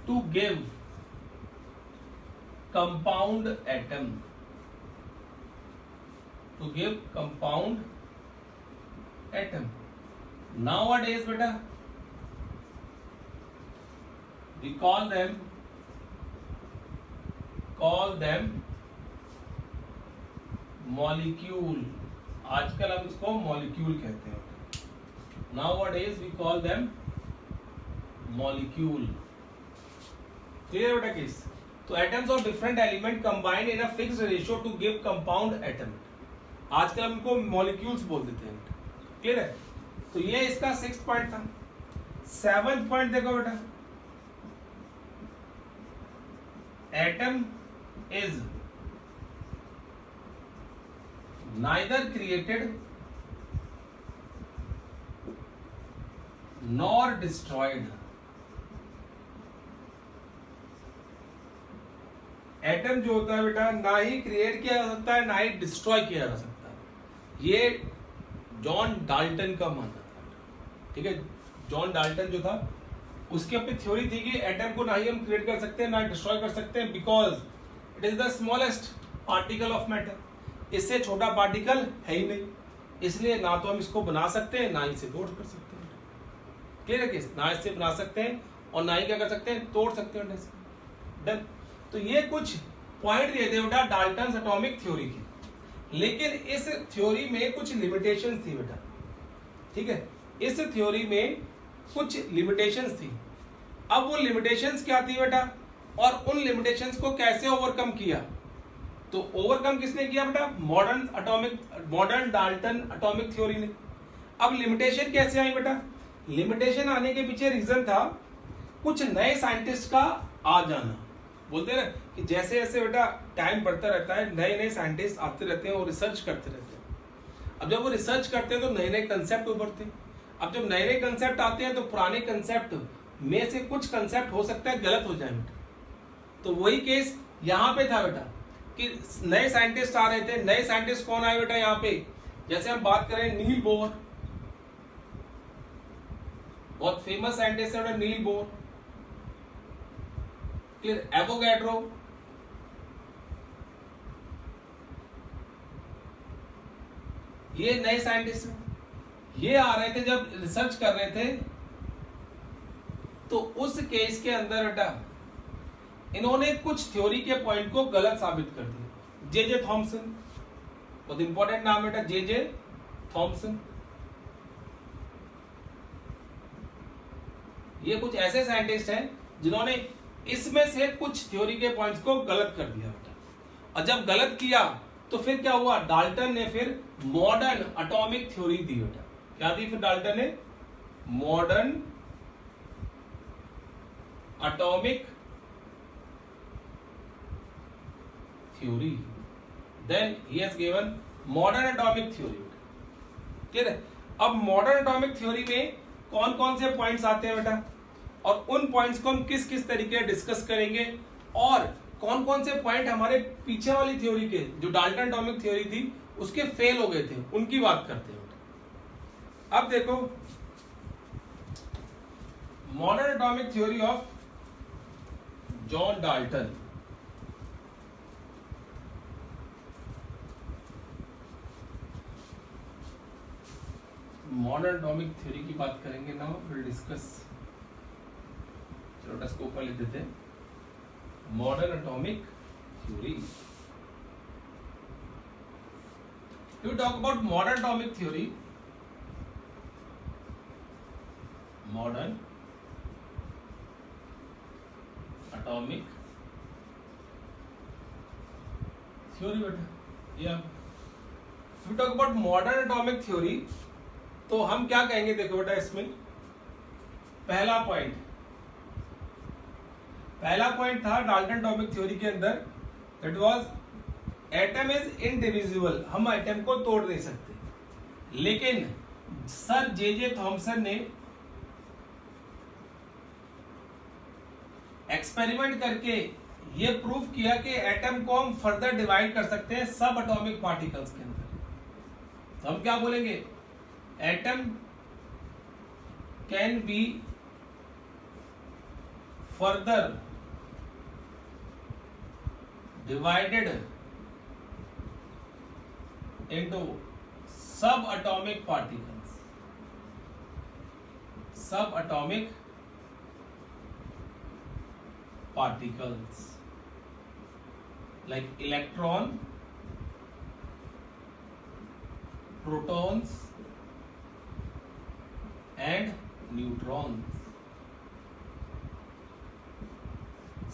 Speaker 1: to give compound atom, to give compound atom। Nowadays beta we call them molecule। आजकल हम इसको मॉलिक्यूल कहते हैं। Nowadays we call them molecule। Clear बेटा case? तो atoms of different element combined in a fixed ratio two give compound atom, आजकल हम इनको मॉलिक्यूल्स बोल देते हैं। क्लियर है? तो ये इसका सिक्स्थ पॉइंट था। सेवंथ पॉइंट देखो बेटा, atom is neither created nor destroyed। Atom जो होता है बेटा ना ही क्रिएट किया जा सकता है ना ही डिस्ट्रॉय किया जा सकता है। ये जॉन डाल्टन का मानना था। ठीक है, जॉन डाल्टन जो था उसकी अपनी थ्योरी थी कि एटम को ना ही हम क्रिएट कर सकते हैं ना डिस्ट्रॉय कर सकते हैं, because it is the smallest particle of matter. इससे छोटा पार्टिकल है ही नहीं, इसलिए ना तो हम इसको बना सकते हैं ना ही इसे तोड़ कर सकते हैं। क्लियर है केस? ना इससे बना सकते हैं और ना ही क्या कर सकते हैं, तोड़ सकते हैं। डन। तो ये कुछ पॉइंट दिए थे बेटा डाल्टन्स एटॉमिक थ्योरी की, लेकिन इस थ्योरी में कुछ लिमिटेशंस थी बेटा। ठीक है, इस थ्योरी में कुछ लिमिटेशंस थी। अब वो लिमिटेशंस क्या थी बेटा, और उन लिमिटेशंस को कैसे ओवरकम किया? तो ओवरकम किसने किया बेटा? मॉडर्न डाल्टन एटॉमिक थ्योरी ने। अब लिमिटेशन कैसे आई बेटा? लिमिटेशन आने के पीछे रीजन था कुछ नए साइंटिस्ट का आ जाना, बोलते हैं ना कि जैसे जैसे बेटा टाइम बढ़ता रहता है, नए नए साइंटिस्ट आते रहते हैं और रिसर्च करते रहते हैं। अब जब वो रिसर्च करते हैं तो नए नए कंसेप्ट उभरते हैं। अब जब नए नए कंसेप्ट आते हैं तो पुराने कंसेप्ट में से कुछ कंसेप्ट हो सकता है गलत हो जाए बेटा। तो वही केस यहाँ पे था बेटा कि नए साइंटिस्ट आ रहे थे। नए साइंटिस्ट कौन आए बेटा यहाँ पे, जैसे हम बात करें नील बोर, बहुत फेमस साइंटिस्ट है बेटा नील बोर, फिर एवोगैड्रो, ये नए साइंटिस्ट हैं। ये आ रहे थे जब रिसर्च कर रहे थे, तो उस केस के अंदर बेटा इन्होंने कुछ थ्योरी के पॉइंट को गलत साबित कर दिया। जे थॉमसन, बहुत इंपॉर्टेंट नाम बेटा, जे थॉमसन। ये कुछ ऐसे साइंटिस्ट हैं जिन्होंने इसमें से कुछ थ्योरी के पॉइंट्स को गलत कर दिया बेटा। और जब गलत किया तो फिर क्या हुआ, डाल्टन ने फिर मॉडर्न एटॉमिक थ्योरी दी बेटा। क्या दी फिर डाल्टन ने, modern atomic theory. Then he has given modern atomic theory. ठीक है, अब मॉडर्न एटॉमिक थ्योरी में कौन कौन से पॉइंट्स आते हैं बेटा, और उन पॉइंट्स को हम किस किस तरीके से डिस्कस करेंगे, और कौन कौन से पॉइंट हमारे पीछे वाली थ्योरी के, जो डाल्टन एटॉमिक थ्योरी थी उसके फेल हो गए थे, उनकी बात करते हैं बेटा। अब देखो modern atomic theory of John Dalton. Modern atomic theory की बात करेंगे ना, विल डिस्कस। चलो इसको ऊपर लिख देते हैं, modern atomic theory. To talk about modern atomic theory, modern atomic theory बेटा, या to talk about modern atomic theory, तो हम क्या कहेंगे, देखो बेटा इसमें पहला पॉइंट था डाल्टन एटॉमिक थ्योरी के अंदर, that was atom is indivisible. हम एटम को तोड़ नहीं सकते, लेकिन सर जे थॉमसन ने एक्सपेरिमेंट करके ये प्रूव किया कि एटम को हम फर्दर डिवाइड कर सकते हैं सब एटॉमिक पार्टिकल्स के अंदर। तो हम क्या बोलेंगे, atom can be further divided into sub atomic particles, sub atomic particles like electron, protons and neutrons।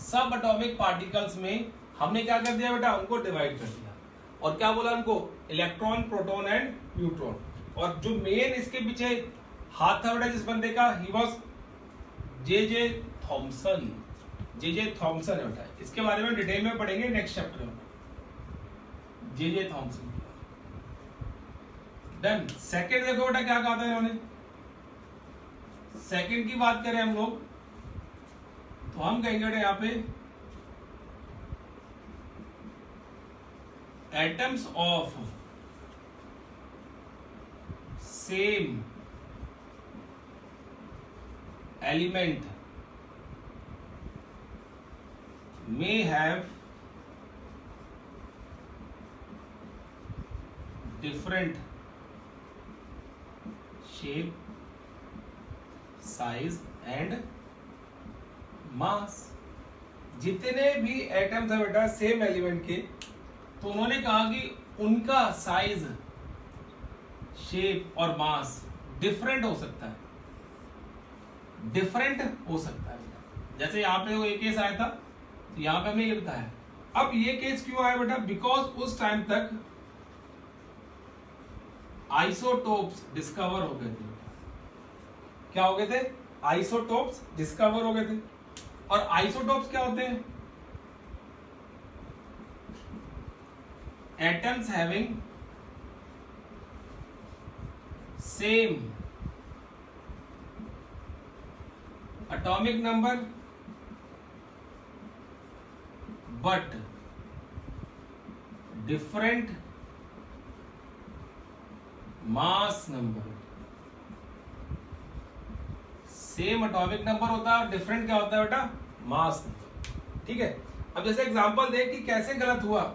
Speaker 1: Sub atomic particles में हमने क्या कर दिया बेटा, उनको डिवाइड कर दिया, और क्या बोला उनको, इलेक्ट्रॉन, प्रोटॉन एंड न्यूट्रॉन। और जो मेन इसके पीछे हाथ था बेटा जिस बंदे का, he was J Thomson. J Thomson है बेटा, इसके बारे में डिटेल में पढ़ेंगे नेक्स्ट चैप्टर में, जे थॉमसन। देन सेकंड देखो बेटा क्या कहा था इन्होंने, सेकंड की बात करें हम लोग तो हम कहेंगे बेटा यहाँ पे atoms of same element may have different shape, size and mass। जितने भी एटम्स है बेटा सेम एलिमेंट के, तो उन्होंने कहा कि उनका साइज, शेप और मास डिफरेंट हो सकता है, डिफरेंट हो सकता है। जैसे यहाँ पे वो एक केस आया था, तो यहां पे हमने ये बताया। अब ये केस क्यों आया बेटा, बिकॉज उस टाइम तक आइसोटोप्स डिस्कवर हो गए थे। क्या हो गए थे, आइसोटोप्स डिस्कवर हो गए थे। और आइसोटोप्स क्या होते हैं? Atoms having same atomic number but different mass number. Same atomic number होता है और डिफरेंट क्या होता है बेटा? Mass number. ठीक है, अब जैसे एग्जांपल देख कि कैसे गलत हुआ।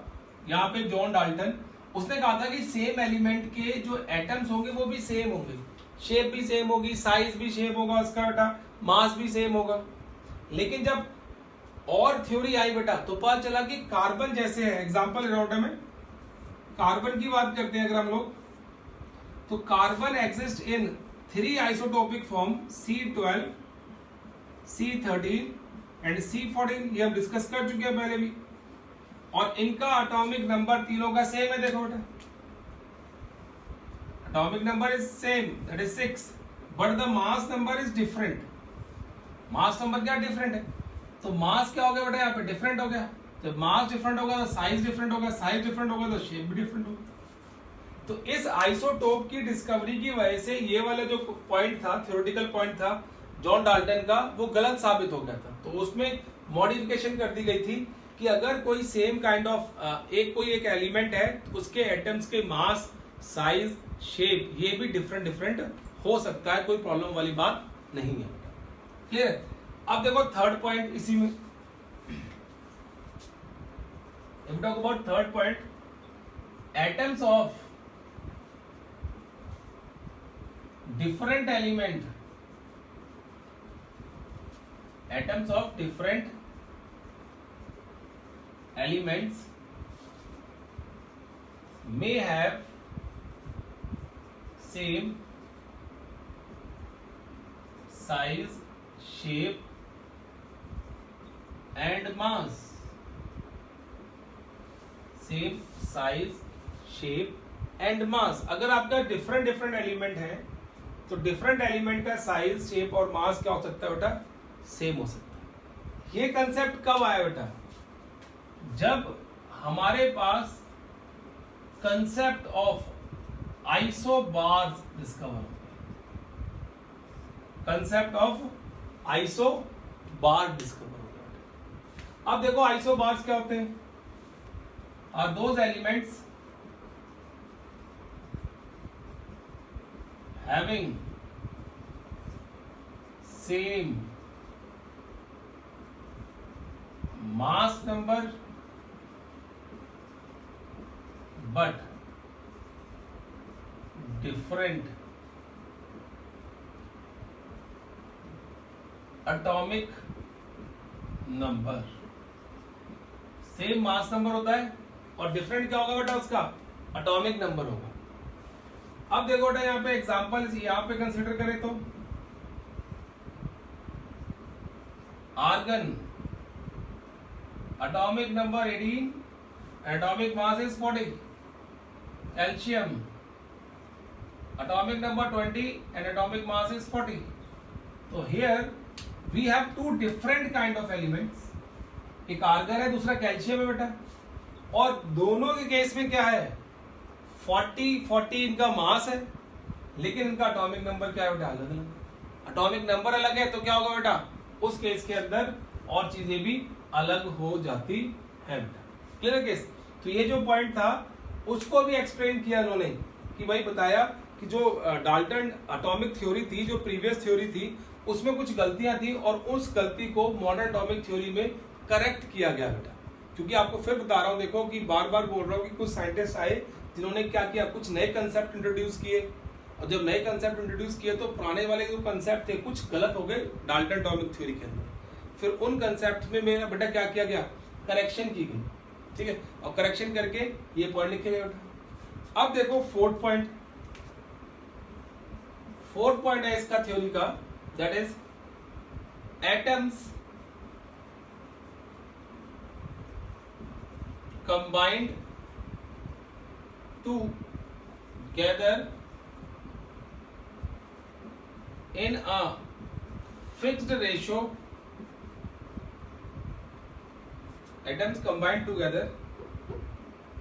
Speaker 1: यहाँ पे जॉन डाल्टन उसने कहा था कि सेम एलिमेंट के जो एटम्स होंगे वो भी सेम होंगे, शेप भी सेम होगी, साइज भी सेम होगा उसका बेटा, मास भी सेम होगा। लेकिन जब और थ्योरी आई बेटा तो पता चला कि कार्बन जैसे है, एग्जांपल इरोटा में कार्बन की बात करते हैं अगर हम लोग, तो carbon exist in 3 isotopic form C12, C13 and C14। ये हम डिस्कस कर चुके हैं पहले भी, और इनका एटॉमिक नंबर तीनों का सेम है। देखो बेटा, atomic number is same, that is 6, but the mass number is different. Mass number क्या डिफरेंट है? तो मास क्या हो गया बेटा? यहाँ पे डिफरेंट हो गया। जब मास डिफरेंट होगा तो साइज डिफरेंट होगा, साइज डिफरेंट होगा तो शेप भी डिफरेंट होगा। तो इस आइसोटोप की डिस्कवरी की वजह से ये वाला जो पॉइंट था, थ्योरेटिकल पॉइंट था जॉन डाल्टन का, वो गलत साबित हो गया था। तो उसमें मॉडिफिकेशन कर दी गई थी कि अगर कोई सेम काइंड ऑफ कोई एक एलिमेंट है, उसके एटम्स के मास, साइज, शेप ये भी डिफरेंट डिफरेंट हो सकता है, कोई प्रॉब्लम वाली बात नहीं है। क्लियर? अब देखो थर्ड पॉइंट इसी में, if we talk about third point, atoms of different element, atoms of different elements may have same size, shape and mass। Same size, shape and mass. अगर आपका डिफरेंट डिफरेंट एलिमेंट है तो different element का size, shape और मास क्या हो सकता है बेटा? सेम हो सकता है। ये कंसेप्ट कब आया बेटा? जब हमारे पास कंसेप्ट ऑफ आइसोबार्स डिस्कवर हो गया। कंसेप्ट ऑफ आइसोबार डिस्कवर हो गया। अब देखो आइसोबार्स क्या होते हैं? Are those elements having same mass number but different atomic number। Same mass number होता है और डिफरेंट क्या होगा बेटा? उसका एटॉमिक नंबर होगा। अब देखो बेटा यहाँ पे एग्जांपल यहाँ पे कंसीडर करें तो argon atomic number 18, atomic mass is 40। Calcium atomic number 20 and atomic mass is 40। तो here we have two different kind of elements. एक आर्गन है, दूसरा कैल्शियम है बेटा, और दोनों के केस में क्या है? 40 इनका मास है, लेकिन इनका एटॉमिक नंबर क्या है बेटा? अलग अलग। एटॉमिक नंबर अलग है तो क्या होगा बेटा? उस केस के अंदर और चीजें भी अलग हो जाती है बेटा। Clear case? तो ये जो पॉइंट था उसको भी एक्सप्लेन किया उन्होंने कि भाई बताया कि जो डाल्टन एटॉमिक थ्योरी थी, जो प्रीवियस थ्योरी थी, उसमें कुछ गलतियां थी और उस गलती को मॉडर्न एटॉमिक थ्योरी में करेक्ट किया गया बेटा। क्योंकि आपको फिर बता रहा हूं, देखो कि बार बार बोल रहा हूं कि कुछ साइंटिस्ट आए जिन्होंने क्या किया, कुछ नए कंसेप्ट इंट्रोड्यूस किए, और जब नए कंसेप्ट इंट्रोड्यूस किए तो पुराने वाले जो कंसेप्ट थे कुछ गलत हो गए डाल्टन एटॉमिक थ्योरी के अंदर। फिर उन कंसेप्ट में मेरा बेटा क्या किया गया? करेक्शन की गई। ठीक है, और करेक्शन करके ये पॉइंट लिखे गए बेटा। अब देखो फोर्थ पॉइंट है इसका थ्योरी का, that is atoms combined together in a fixed ratio atoms combine together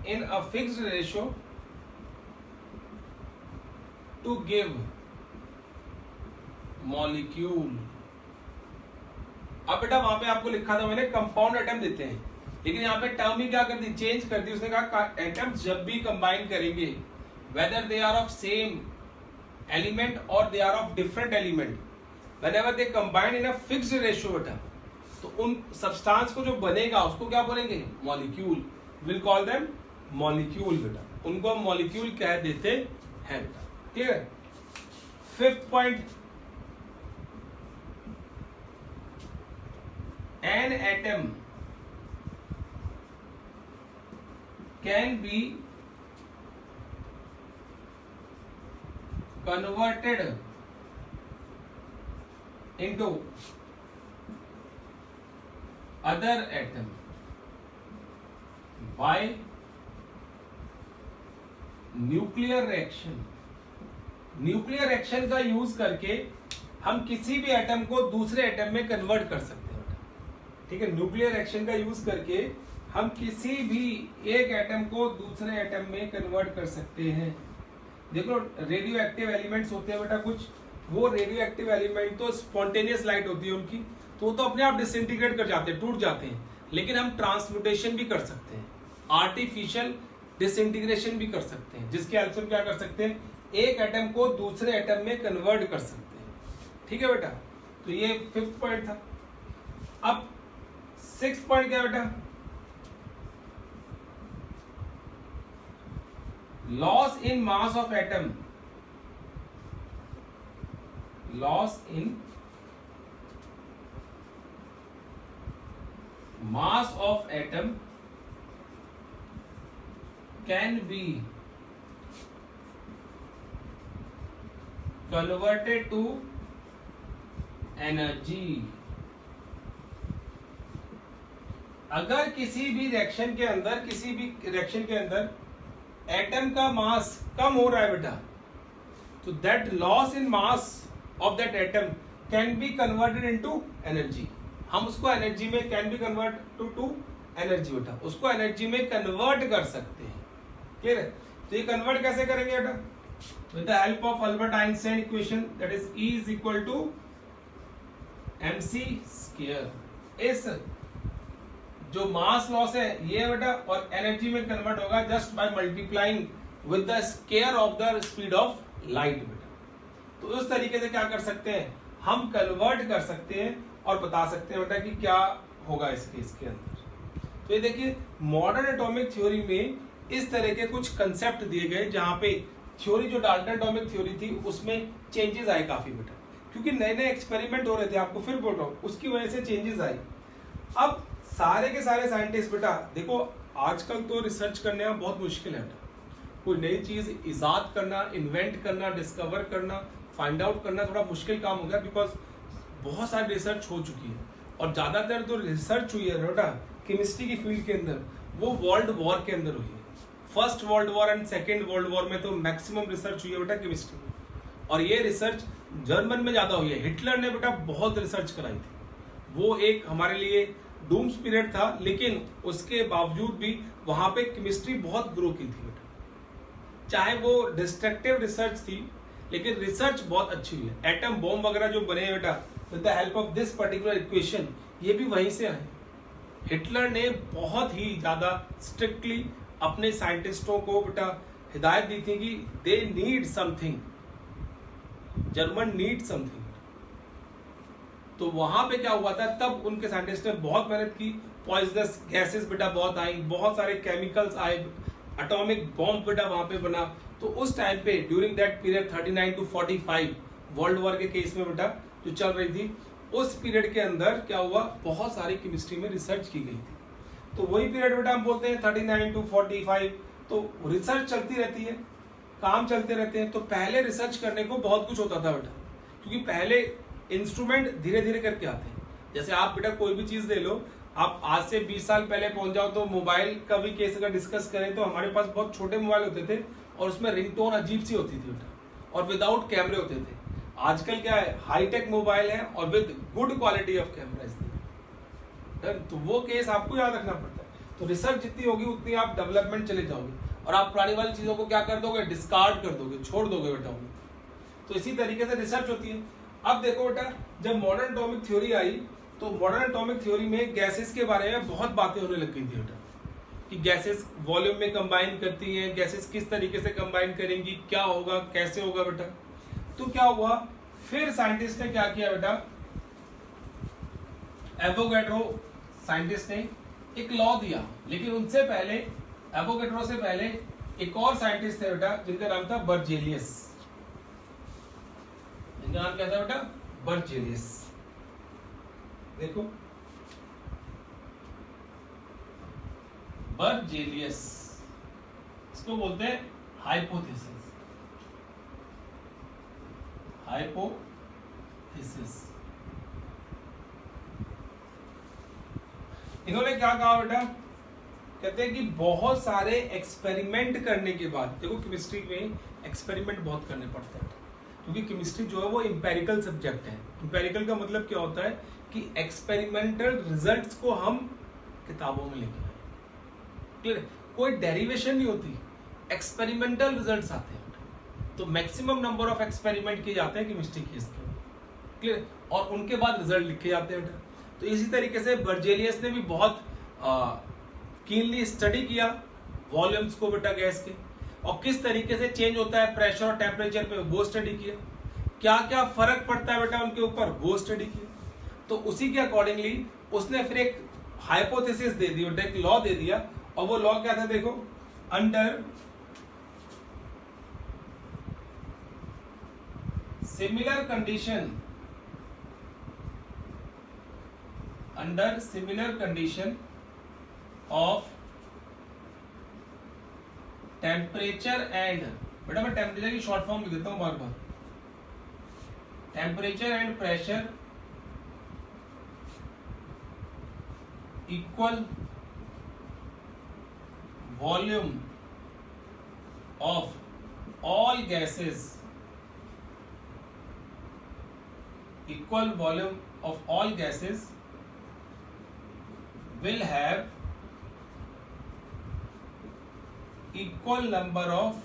Speaker 1: in a fixed ratio to give molecule. अब बेटा वहां पे आपको लिखा था मैंने कंपाउंड एटम देते हैं, लेकिन यहाँ पे टर्म ही क्या कर दी, चेंज कर दी. उसने कहा एटम्स जब भी कंबाइन करेंगे, whether they are of same element और they are of different element, whenever they combine in a fixed ratio बेटा, तो उन सब्सटेंस को जो बनेगा उसको क्या बोलेंगे, molecule. Will call them molecule बेटा, उनको हम मॉलिक्यूल कह देते हैं बेटा. क्लियर है. Fifth point, an atom can be converted into other atom by nuclear reaction. Nuclear reaction का यूज करके हम किसी भी एटम को दूसरे एटम में कन्वर्ट कर सकते हैं. ठीक है, न्यूक्लियर रिएक्शन का यूज करके हम किसी भी एक एटम को दूसरे एटम में कन्वर्ट कर सकते हैं. देखो रेडियो एक्टिव एलिमेंट्स होते हैं बेटा कुछ, वो रेडियो एक्टिव एलिमेंट तो स्पॉन्टेनियस लाइट होती है उनकी, तो वो तो अपने आप डिसइंटीग्रेट कर जाते हैं, टूट जाते हैं. लेकिन हम ट्रांसम्यूटेशन भी कर सकते हैं, आर्टिफिशियल डिसइंटीग्रेशन भी कर सकते हैं, जिसके हेल्प से हम क्या कर सकते हैं, एक एटम को दूसरे एटम में कन्वर्ट कर सकते हैं. ठीक है बेटा, तो ये फिफ्थ पॉइंट था. अब सिक्स पॉइंट क्या बेटा, loss in mass of atom. Loss in mass of atom can be converted to energy. अगर किसी भी रिएक्शन के अंदर एटम का मास कम हो रहा है बेटा, तो that loss in mass of that atom can be converted into energy. हम उसको एनर्जी में can be convert to energy बेटा, उसको एनर्जी में कन्वर्ट कर सकते हैं. क्लियर है. तो ये कन्वर्ट कैसे करेंगे बेटा, with the help of Albert Einstein equation, that is E is equal to mc square. इस जो मास लॉस है ये बेटा, और एनर्जी में कन्वर्ट होगा just by multiplying with the square of the speed of light बेटा. तो उस तरीके से क्या कर सकते हैं, हम कन्वर्ट कर सकते हैं और बता सकते हैं बेटा कि क्या होगा इस केस के अंदर. तो ये देखिए मॉडर्न एटॉमिक थ्योरी में इस तरह के कुछ कंसेप्ट दिए गए, जहां पे थ्योरी जो डाल्टन एटॉमिक थ्योरी थी उसमें चेंजेस आए काफी बेटा, क्योंकि नए नए एक्सपेरिमेंट हो रहे थे. आपको फिर बोल रहा हूं, उसकी वजह से चेंजेस आए. अब सारे के सारे साइंटिस्ट बेटा देखो, आजकल तो रिसर्च करने में बहुत मुश्किल है बेटा. कोई नई चीज इजाद करना, इन्वेंट करना, डिस्कवर करना, फाइंड आउट करना थोड़ा मुश्किल काम हो गया, बिकॉज बहुत सारी रिसर्च हो चुकी है. और ज्यादातर जो रिसर्च हुई है बेटा केमिस्ट्री की फील्ड के अंदर, वो वर्ल्ड वॉर के अंदर हुई है. First world war and second world war में तो मैक्सिमम रिसर्च हुई है बेटा केमिस्ट्री में. और ये रिसर्च जर्मन में ज्यादा हुई है. हिटलर ने बेटा बहुत रिसर्च कराई थी. वो एक हमारे लिए डूम्स पीरियड था, लेकिन उसके बावजूद भी वहां पे केमिस्ट्री बहुत ग्रो की थी बेटा. चाहे वो डिस्ट्रक्टिव रिसर्च थी, लेकिन रिसर्च बहुत अच्छी हुई है. एटम बॉम्ब वगैरह जो बने हैं बेटा with the help of this particular equation, ये भी वहीं से आए. हिटलर ने बहुत ही ज्यादा स्ट्रिक्टली अपने साइंटिस्टों को बेटा हिदायत दी थी कि they need something, German need something. तो वहां पे क्या हुआ था, तब उनके साइंटिस्ट ने बहुत मेहनत की. पॉइजनस गैसेस बेटा बहुत आई, बहुत सारे केमिकल्स आए, एटॉमिक बॉम्ब बेटा वहां पे बना. तो उस टाइम पे during that period 39 to 45 world war के केस में बेटा जो चल रही थी, उस पीरियड के अंदर क्या हुआ, बहुत सारी केमिस्ट्री में रिसर्च की गई थी. तो वही पीरियड बेटा हम बोलते हैं 39 to 45. तो रिसर्च चलती रहती है, काम चलते रहते हैं. तो पहले रिसर्च करने को बहुत कुछ होता था बेटा, क्योंकि पहले इंस्ट्रूमेंट धीरे धीरे करके आते हैं. जैसे आप बेटा कोई भी चीज ले लो, आप आज से 20 साल पहले पहुंच जाओ, तो मोबाइल का भी केस अगर डिस्कस करें तो हमारे पास बहुत छोटे मोबाइल होते थे और उसमें रिंगटोन अजीब सी होती थी बेटा, और विदाउट कैमरे होते थे. आजकल क्या है, हाईटेक मोबाइल है और with good quality of camera. तो वो केस आपको याद रखना पड़ता है। तो रिसर्च जितनी होगी उतनी आप डेवलपमेंट चले जाओगे, और आप पुरानी वाली चीजों को क्या कर दोगे, डिस्कार्ड कर दोगे, छोड़ दोगे बेटा उन्हें। तो इसी तरीके से रिसर्च होती है। अब देखो बेटा, जब मॉडर्न एटॉमिक थ्योरी आई तो मॉडर्न एटॉमिक थ्योरी में गैसेस के बारे में बहुत बातें होने लग गई थी बेटा, कि गैसेस वॉल्यूम में कंबाइन करती हैं, गैसेस किस तरीके से कंबाइन करेंगी, क्या होगा, कैसे होगा बेटा। तो क्या हुआ, फिर साइंटिस्ट ने क्या किया बेटा, एवोगैड्रो साइंटिस्ट ने एक लॉ दिया, लेकिन उनसे पहले, एवोगैड्रो से पहले एक और साइंटिस्ट थे बेटा जिनका नाम था बर्जेलियस। इनका नाम क्या था बेटा, बर्जेलियस। देखो बर्जेलियस, इसको बोलते हैं हाइपोथेसिस। हाइपोथेसिस इन्होंने क्या कहा बेटा, कहते हैं कि बहुत सारे एक्सपेरिमेंट करने के बाद, देखो केमिस्ट्री में एक्सपेरिमेंट बहुत करने पड़ते हैं, क्योंकि केमिस्ट्री जो है वो इंपेरिकल सब्जेक्ट है। इंपेरिकल का मतलब क्या होता है कि एक्सपेरिमेंटल रिजल्ट्स को हम किताबों में लेके आए, क्लियर, कोई डेरिवेशन नहीं होती, एक्सपेरिमेंटल रिजल्ट्स आते हैं। तो मैक्सिमम नंबर ऑफ एक्सपेरिमेंट किए जाते हैं केमिस्ट्री के इसके, क्लियर, और उनके बाद रिजल्ट लिखे जाते हैं बेटा। तो इसी तरीके से बर्जेलियस ने भी बहुत कीनली स्टडी किया वॉल्यूम्स को बेटा गैस के, और किस तरीके से चेंज होता है प्रेशर और टेम्परेचर पे, वो स्टडी किया। क्या क्या फर्क पड़ता है बेटा उनके ऊपर, वो स्टडी किया। तो उसी के अकॉर्डिंगली उसने फिर एक हाइपोथेसिस दे दी बेटा, एक लॉ दे दिया, और वो लॉ क्या था, देखो, under similar condition, under similar condition of temperature and, बेटा मैं टेम्परेचर की शॉर्ट फॉर्म लिख देता हूं बार बार, temperature and pressure equal volume of all gases, equal volume of all gases will have equal number of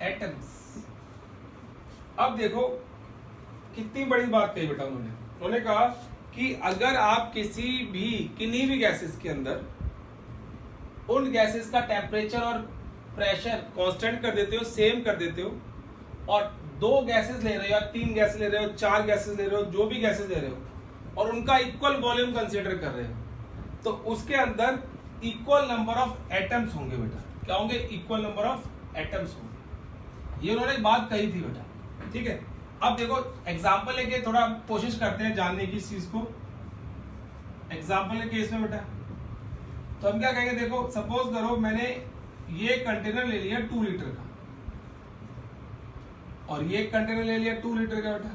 Speaker 1: atoms। अब देखो कितनी बड़ी बात कही बेटा उन्होंने कहा कि अगर आप किन्हीं भी गैसेस के अंदर उन गैसेस का टेम्परेचर और प्रेशर कांस्टेंट कर देते हो, सेम कर देते हो, और 2 गैसेस ले रहे हो या 3 गैसेस ले रहे हो, 4 गैसेस ले रहे हो, जो भी गैसेस ले रहे हो, और उनका इक्वल वॉल्यूम कंसीडर कर रहे हो, तो उसके अंदर इक्वल नंबर ऑफ एटम्स होंगे बेटा। क्या होंगे, इक्वल नंबर ऑफ एटम्स होंगे। ये उन्होंने एक बात कही थी बेटा, ठीक है। अब देखो एग्जाम्पल लेके थोड़ा कोशिश करते हैं जानने की इस चीज को। एग्जाम्पल के केस में बेटा तो हम क्या कहेंगे, देखो सपोज करो मैंने ये कंटेनर ले लिया 2 लीटर का, और ये कंटेनर ले लिया 2 लीटर का बेटा।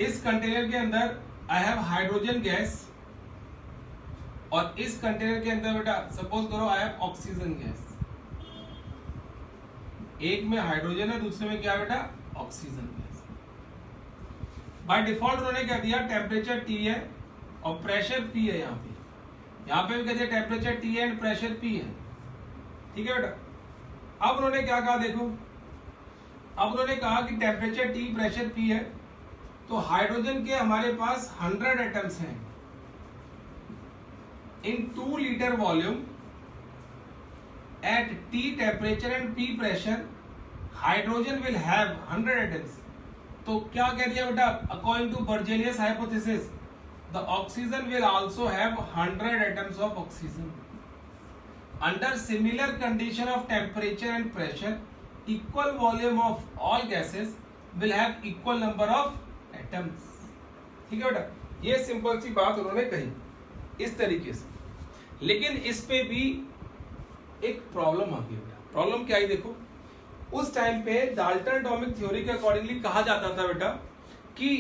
Speaker 1: इस कंटेनर के अंदर आई हैव हाइड्रोजन गैस, और इस कंटेनर के अंदर बेटा सपोज करो आई हैव ऑक्सीजन गैस। एक में हाइड्रोजन है, दूसरे में क्या बेटा, ऑक्सीजन गैस। बाय डिफॉल्ट उन्होंने क्या दिया, टेम्परेचर T है और प्रेशर P है। यहाँ पे भी कहते हैं टेम्परेचर T है एंड प्रेशर P है, ठीक है बेटा। अब उन्होंने क्या कहा, देखो अब उन्होंने कहा कि टेम्परेचर T, प्रेशर P है, तो हाइड्रोजन के हमारे पास 100 एटम्स हैं। In 2 litre volume at T temperature and P pressure, hydrogen will have 100 atoms. तो क्या कह दिया बेटा, according to Berzelius hypothesis the oxygen will also have 100 atoms of oxygen. Under similar condition of temperature and pressure, equal volume of all gases will have equal number of atoms। ठीक है बेटा, ये simple सी बात उन्होंने कही इस तरीके से। लेकिन इस पे भी एक प्रॉब्लम आ गई बेटा। प्रॉब्लम क्या है, देखो उस टाइम पे डाल्टन एटॉमिक थ्योरी के अकॉर्डिंगली कहा जाता था बेटा कि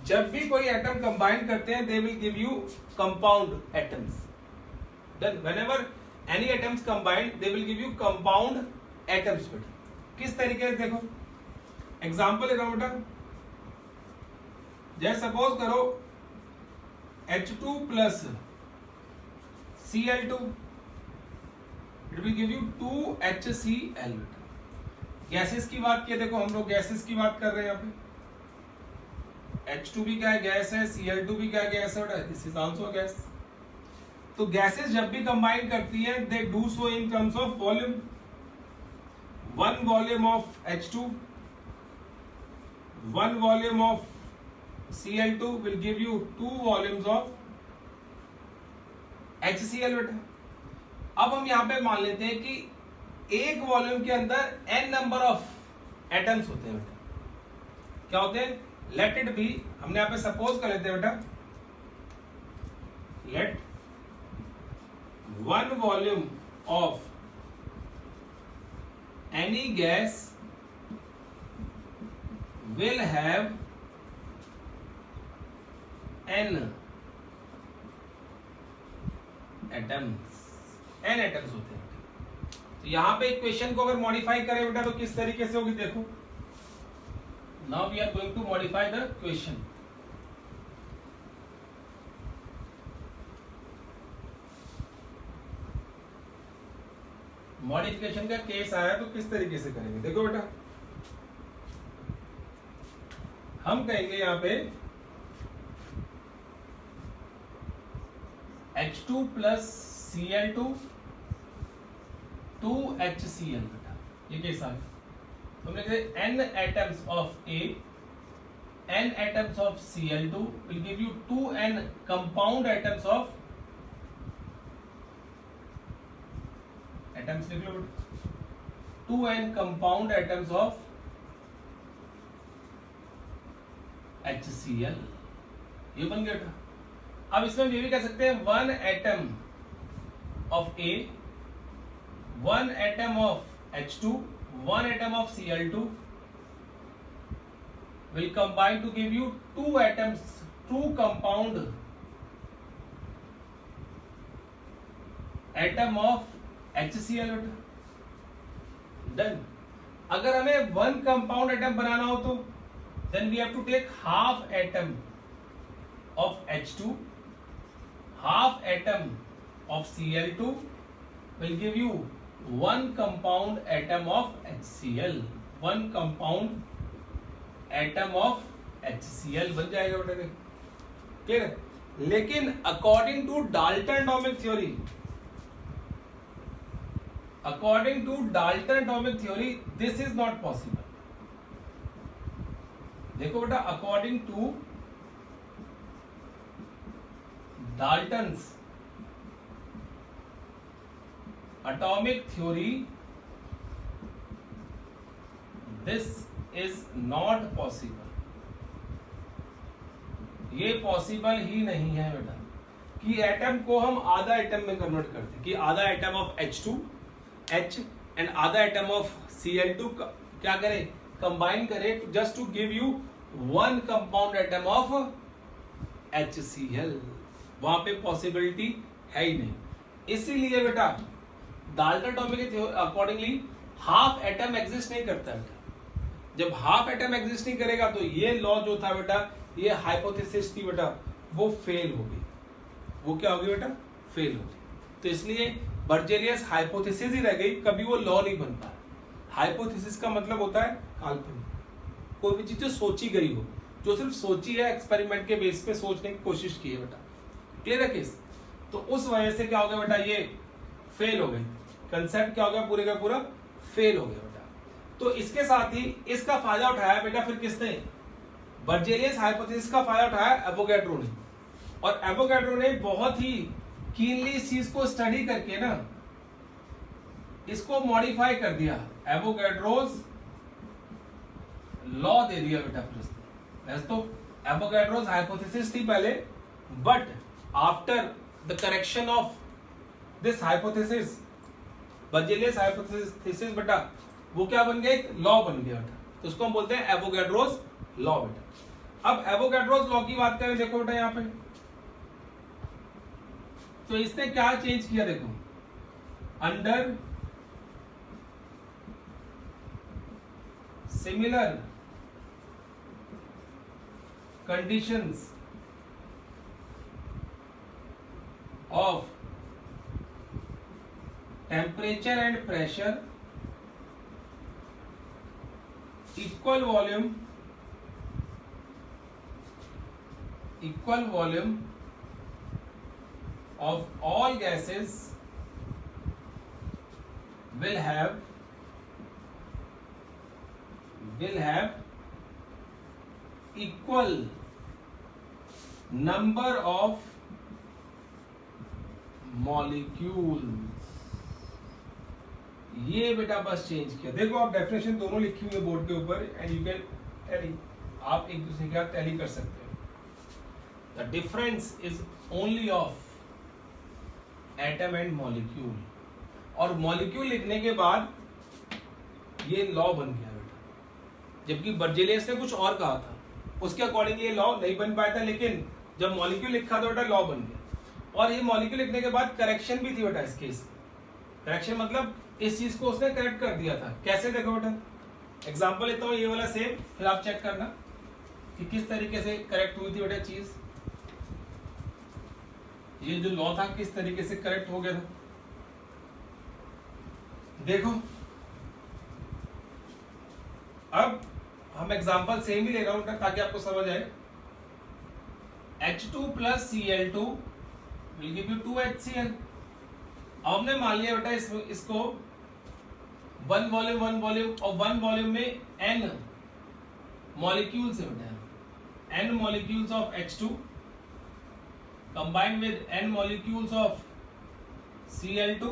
Speaker 1: जब भी कोई एटम कंबाइन करते हैं they will give you compound atoms. Then whenever any atoms combined they will give you compound atoms बेटा। किस तरीके से, देखो एग्जांपल ले रहा हूं बेटा, जैसे सपोज करो H2 plus Cl2, it will give you 2HCl बेटा। गैसेस की बात की, देखो हम लोग गैसेस की बात कर रहे हैं यहाँ पे। H2 भी क्या है, गैस है, Cl2 भी क्या गैस है बेटा, दिस इज आल्सो गैस। तो गैसेस जब भी कंबाइन करती है they do so in terms of volume. 1 volume of H2, 1 volume of Cl2 will give you 2 volumes of HCl बेटा। अब हम यहां पे मान लेते हैं कि एक वॉल्यूम के अंदर n नंबर ऑफ एटम्स होते हैं बेटा। क्या होते हैं, लेट इट बी, हमने यहां पे सपोज कर लेते हैं बेटा, let 1 volume of any gas will have n atoms, n atoms होते हैं। तो यहां पे इक्वेशन को अगर मॉडिफाई करें बेटा तो किस तरीके से होगी, देखो now we are going to modify the equation. Modification का केस आया तो किस तरीके से करेंगे, देखो बेटा हम कहेंगे यहां पे H2 प्लस Cl2 2HCl बेटा, ये केस आ गया। तो हम लिखते हैं n atoms of A, n atoms of Cl2 will give you 2n compound atoms of atoms, लिख लो बेटा, 2n compound atoms of HCl, ये बन गया बेटा। अब इसमें ये भी कह सकते हैं 1 atom of A, 1 atom of H2, 1 atom of Cl2 will combine to give you 2 atoms, 2 compound atom of HCl बेटा। डन। अगर हमें 1 कंपाउंड एटम बनाना हो तो then we have to take half atom of H2, half atom of Cl2 will give you 1 compound atom of HCl, 1 compound atom of HCl बन जाएगा बेटा, clear है। लेकिन according to Dalton atomic theory, according to Dalton atomic theory this is not possible. देखो बेटा, according to Dalton's atomic theory this is not possible, ये possible ही नहीं है बेटा कि एटम को हम आधा एटम में कन्वर्ट करते, कि आधा atom of H2 H and आधा एटम ऑफ Cl2 क्या करें, कंबाइन करें just to give you 1 compound atom of HCl। वहां पे पॉसिबिलिटी है ही नहीं। इसीलिए बेटा डाल्टन एटॉमिक के अकॉर्डिंगली हाफ एटम एग्जिस्ट नहीं करता बेटा। जब हाफ एटम एग्जिस्ट नहीं करेगा तो ये लॉ जो था बेटा, ये हाइपोथेसिस थी बेटा, वो फेल होगी। वो क्या होगी बेटा, फेल होगी। तो इसलिए बर्जेलियस हाइपोथेसिस ही रह गई, कभी वो लॉ नहीं बन पाया। हाइपोथेसिस का मतलब होता है काल्पनिक, कोई भी चीज जो सोची गई हो, जो सिर्फ सोची है, एक्सपेरिमेंट के बेस पे सोचने की कोशिश की है बेटा, क्लियर है केस। तो उस वजह से क्या हो गया बेटा, ये फेल हो गई, कंसेप्ट क्या हो गया, पूरे का पूरा फेल हो गया बेटा। तो इसके साथ ही इसका फायदा उठाया बेटा फिर किसने, बर्जेलियस हाइपोथेसिस का फायदा उठाया एवोगैड्रो ने। और एवोगैड्रो ने बहुत ही कीनली इस चीज को स्टडी करके ना इसको मॉडिफाई कर दिया, एवोगैड्रोज लॉ दे दिया बेटा फिर उसने। वैसे तो एवोगैड्रोज हाइपोथेसिस थी पहले, but after the correction of this hypothesis, Berzelius hypothesis बेटा, वो क्या बन गया, एक लॉ बन गया बेटा। तो उसको हम बोलते हैं एवोगैड्रोज लॉ बेटा। अब एवोगैड्रोज लॉ की बात करें, देखो बेटा यहां पे, तो इसने क्या चेंज किया, देखो under similar conditions of temperature and pressure, equal volume of all gases will have equal number of molecules. ये बेटा बस चेंज किया. देखो आप डेफिनेशन दोनों लिखी हुई है बोर्ड के ऊपर एंड यू कैन टैली. आप एक दूसरे के साथ टैली कर सकते हो. The difference is only of atom and molecule. और मॉलिक्यूल लिखने के बाद ये लॉ बन गया बेटा, जबकि बर्जेलियस ने कुछ और कहा था. उसके अकॉर्डिंग ये लॉ नहीं बन पाया था, लेकिन जब मॉलिक्यूल लिखा था बेटा लॉ बन गया. और ये मॉलिक्यूल लिखने के बाद करेक्शन भी थी बेटा. इस केस करेक्शन मतलब इस चीज को उसने करेक्ट कर दिया था. कैसे देखो बेटा, एग्जांपल लेता हूं ये वाला सेम, फिर आप चेक करना कि किस तरीके से करेक्ट हुई थी बेटा चीज. ये जो लॉ था किस तरीके से करेक्ट हो गया था. देखो अब हम एग्जांपल सेम ही ले रहा हूं ताकि आपको समझ आए. H2 plus Cl2 will give you 2HCl. अब हमने मान लिया बेटा इसको वन वॉल्यूम और वन वॉल्यूम में n मॉलिक्यूल्स है बेटा. n molecules of H2 combined with n molecules of Cl2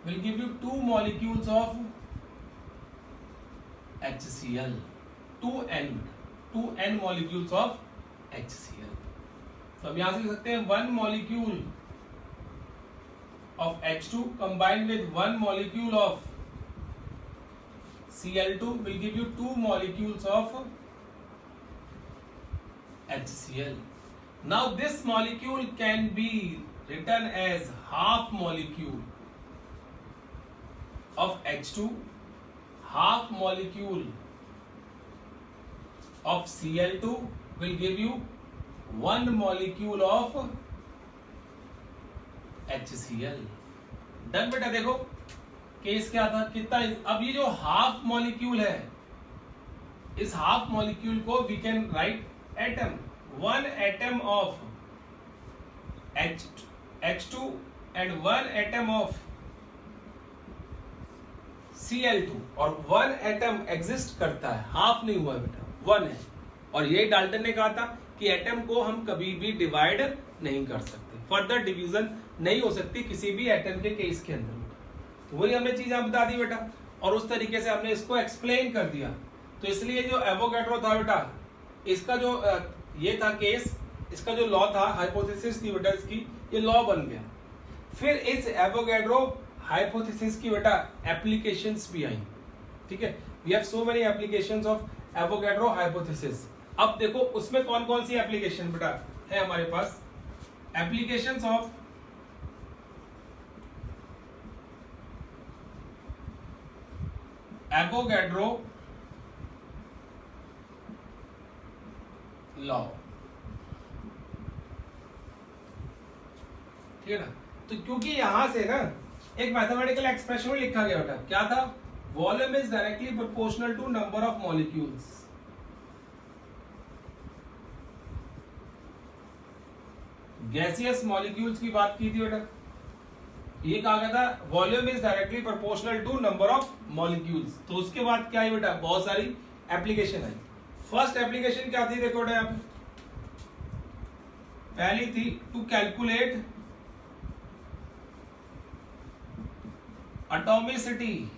Speaker 1: will give you 2 molecules of HCl. 2n molecules of HCl. तो अब यहां से लिख सकते हैं 1 molecule of H2 combined with 1 molecule of Cl2 will give you 2 molecules of HCl. Now this molecule can be written as half molecule of H2, half molecule of Cl2 will give you 1 molecule of HCl. Done बेटा. देखो case क्या था, कितना. अब ये जो half molecule है, इस हाफ मॉलिक्यूल को we can write atom. 1 atom of H2 and 1 atom of Cl2 और 1 atom एग्जिस्ट करता है. हाफ नहीं हुआ बेटा, 1 है. और ये डाल्टन ने कहा था कि एटम को हम कभी भी डिवाइड नहीं कर सकते, फर्दर डिवीजन नहीं हो सकती किसी भी एटम के केस के अंदर. तो वही हमने चीज आप बता दी बेटा, और उस तरीके से हमने इसको एक्सप्लेन कर दिया. तो इसलिए जो एवोगैड्रो था बेटा, इसका जो ये था केस, इसका जो लॉ था, हाइपोथेसिस थी बेटा इसकी, ये लॉ बन गया. फिर इस एवोगैड्रो हाइपोथेसिस की बेटा एप्लीकेशंस भी आई. ठीक है, we have so many applications of Avogadro hypothesis. अब देखो उसमें कौन कौन सी एप्लीकेशन बेटा है हमारे पास. Applications of Avogadro law. ठीक है ना. तो क्योंकि यहां से ना एक मैथमेटिकल एक्सप्रेशन में लिखा गया बेटा, क्या था, volume is directly proportional to number of molecules. Gaseous molecules की बात की थी बेटा. ये कहा गया था volume is directly proportional to number of molecules. तो उसके बाद क्या है बेटा, बहुत सारी एप्लीकेशन आई. फर्स्ट एप्लीकेशन क्या थी, देखो बेटा यहाँ पे पहली थी to calculate atomicity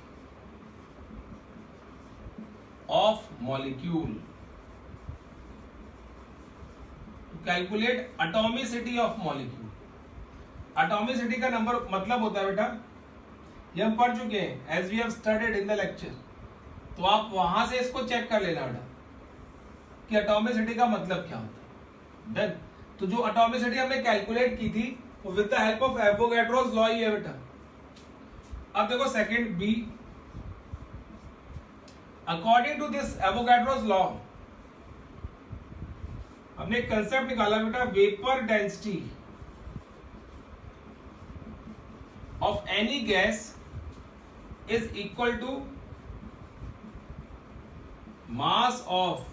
Speaker 1: of molecule. Calculate atomicity of molecule. Atomicity का नंबर मतलब होता है बेटा, ये हम पढ़ चुके हैं, as we have studied in the lecture. तो आप वहां से इसको चेक कर लेना बेटा कि एटॉमिसिटी का मतलब क्या होता है. डन. तो जो एटॉमिसिटी हमने कैलकुलेट की थी वो with the help of Avogadro's law ही है बेटा. अब देखो second B, according to this Avogadro's law हमने एक कंसेप्ट निकाला बेटा, vapour density of any gas is equal to mass of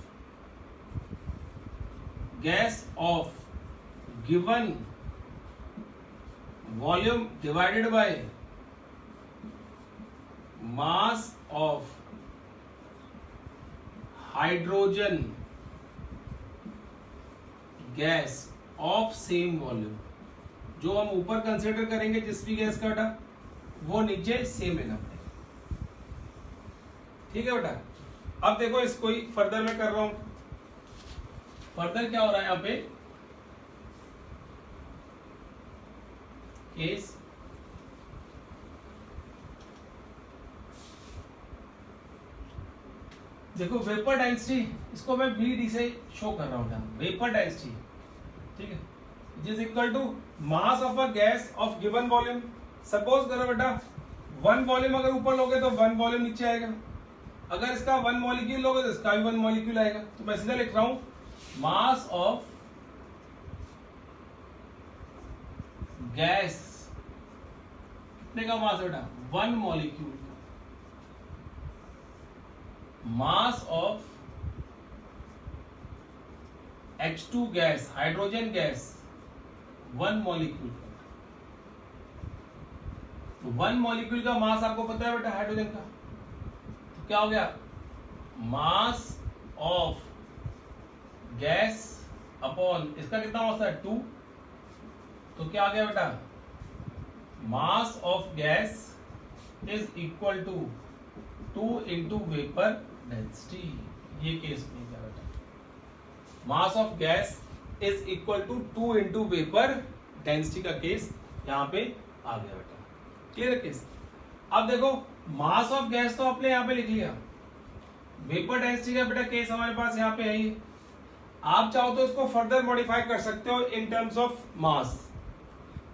Speaker 1: gas of given volume divided by mass of hydrogen gas of same volume. जो हम ऊपर consider करेंगे जिस भी गैस का बेटा, वो नीचे सेम लेना पड़ेगा। ठीक है बेटा। अब देखो इसको ही फर्दर मैं कर रहा हूं। फर्दर क्या हो रहा है यहां पे, केस देखो वेपर डेंसिटी, इसको मैं VD से शो कर रहा हूं। वेपर डेंसिटी, ठीक है, is equal to mass of a gas of given volume. Suppose करो बेटा 1 वॉल्यूम अगर ऊपर लोगे तो 1 वॉल्यूम नीचे आएगा, अगर इसका 1 मॉलिक्यूल लोगे तो इसका भी 1 मॉलिक्यूल आएगा। तो मैं सीधा लिख रहा हूं मास ऑफ गैस, कितने का मास बेटा, 1 molecule. Mass of H2 gas, hydrogen gas, 1 molecule. तो 1 मॉलिक्यूल का मास आपको पता है बेटा हाइड्रोजन का, तो क्या हो गया, मास ऑफ गैस अपॉन इसका कितना मास है 2, तो क्या आ गया बेटा, mass of gas is equal to 2 into vapour density. ये केस में क्या बेटा, mass of gas is equal to 2 into vapour density का केस यहां पे आ गया बेटा। क्लियर है केस। अब देखो मास ऑफ गैस तो आपने यहां पे लिख लिया, वेपर डेंसिटी का बेटा केस हमारे पास यहां पे है ही। आप चाहो तो इसको फर्दर मॉडिफाई कर सकते हो इन टर्म्स ऑफ मास,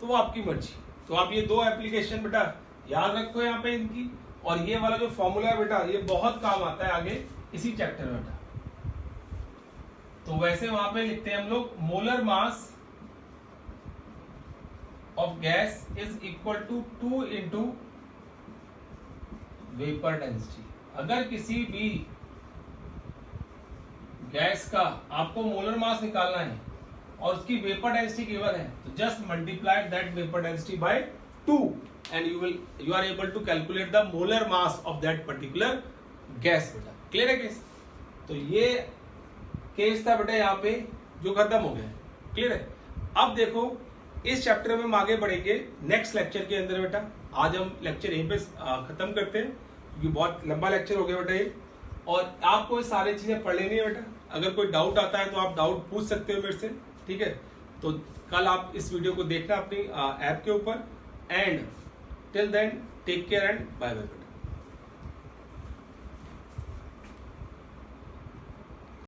Speaker 1: तो वो आपकी मर्जी। तो आप ये 2 एप्लीकेशन बेटा याद रखो यहां पे इनकी, और ये वाला जो फॉर्मूला है बेटा ये बहुत काम आता है आगे इसी चैप्टर में बेटा। तो वैसे वहां पे लिखते हैं हम लोग, molar mass of gas is equal to 2 into vapour density. अगर किसी भी गैस का आपको मोलर मास निकालना है और उसकी वेपर डेंसिटी गिवन है, तो just multiply that vapour density bye 2 and you are able to calculate the molar mass of that particular gas बेटा। क्लियर है केस। तो ये केस था बेटा यहाँ पे जो खत्म हो गया। क्लियर है। अब देखो इस चैप्टर में हम आगे बढ़ेंगे नेक्स्ट लेक्चर के अंदर बेटा। आज हम लेक्चर यहीं पे खत्म करते हैं क्योंकि बहुत लंबा लेक्चर हो गया बेटा ये, और आपको ये सारी चीजें पढ़ लेनी है बेटा। अगर कोई डाउट आता है तो आप डाउट पूछ सकते हो मेरे से, ठीक है। तो कल आप इस वीडियो को देखना अपनी ऐप के ऊपर, and till then take care and bye bye।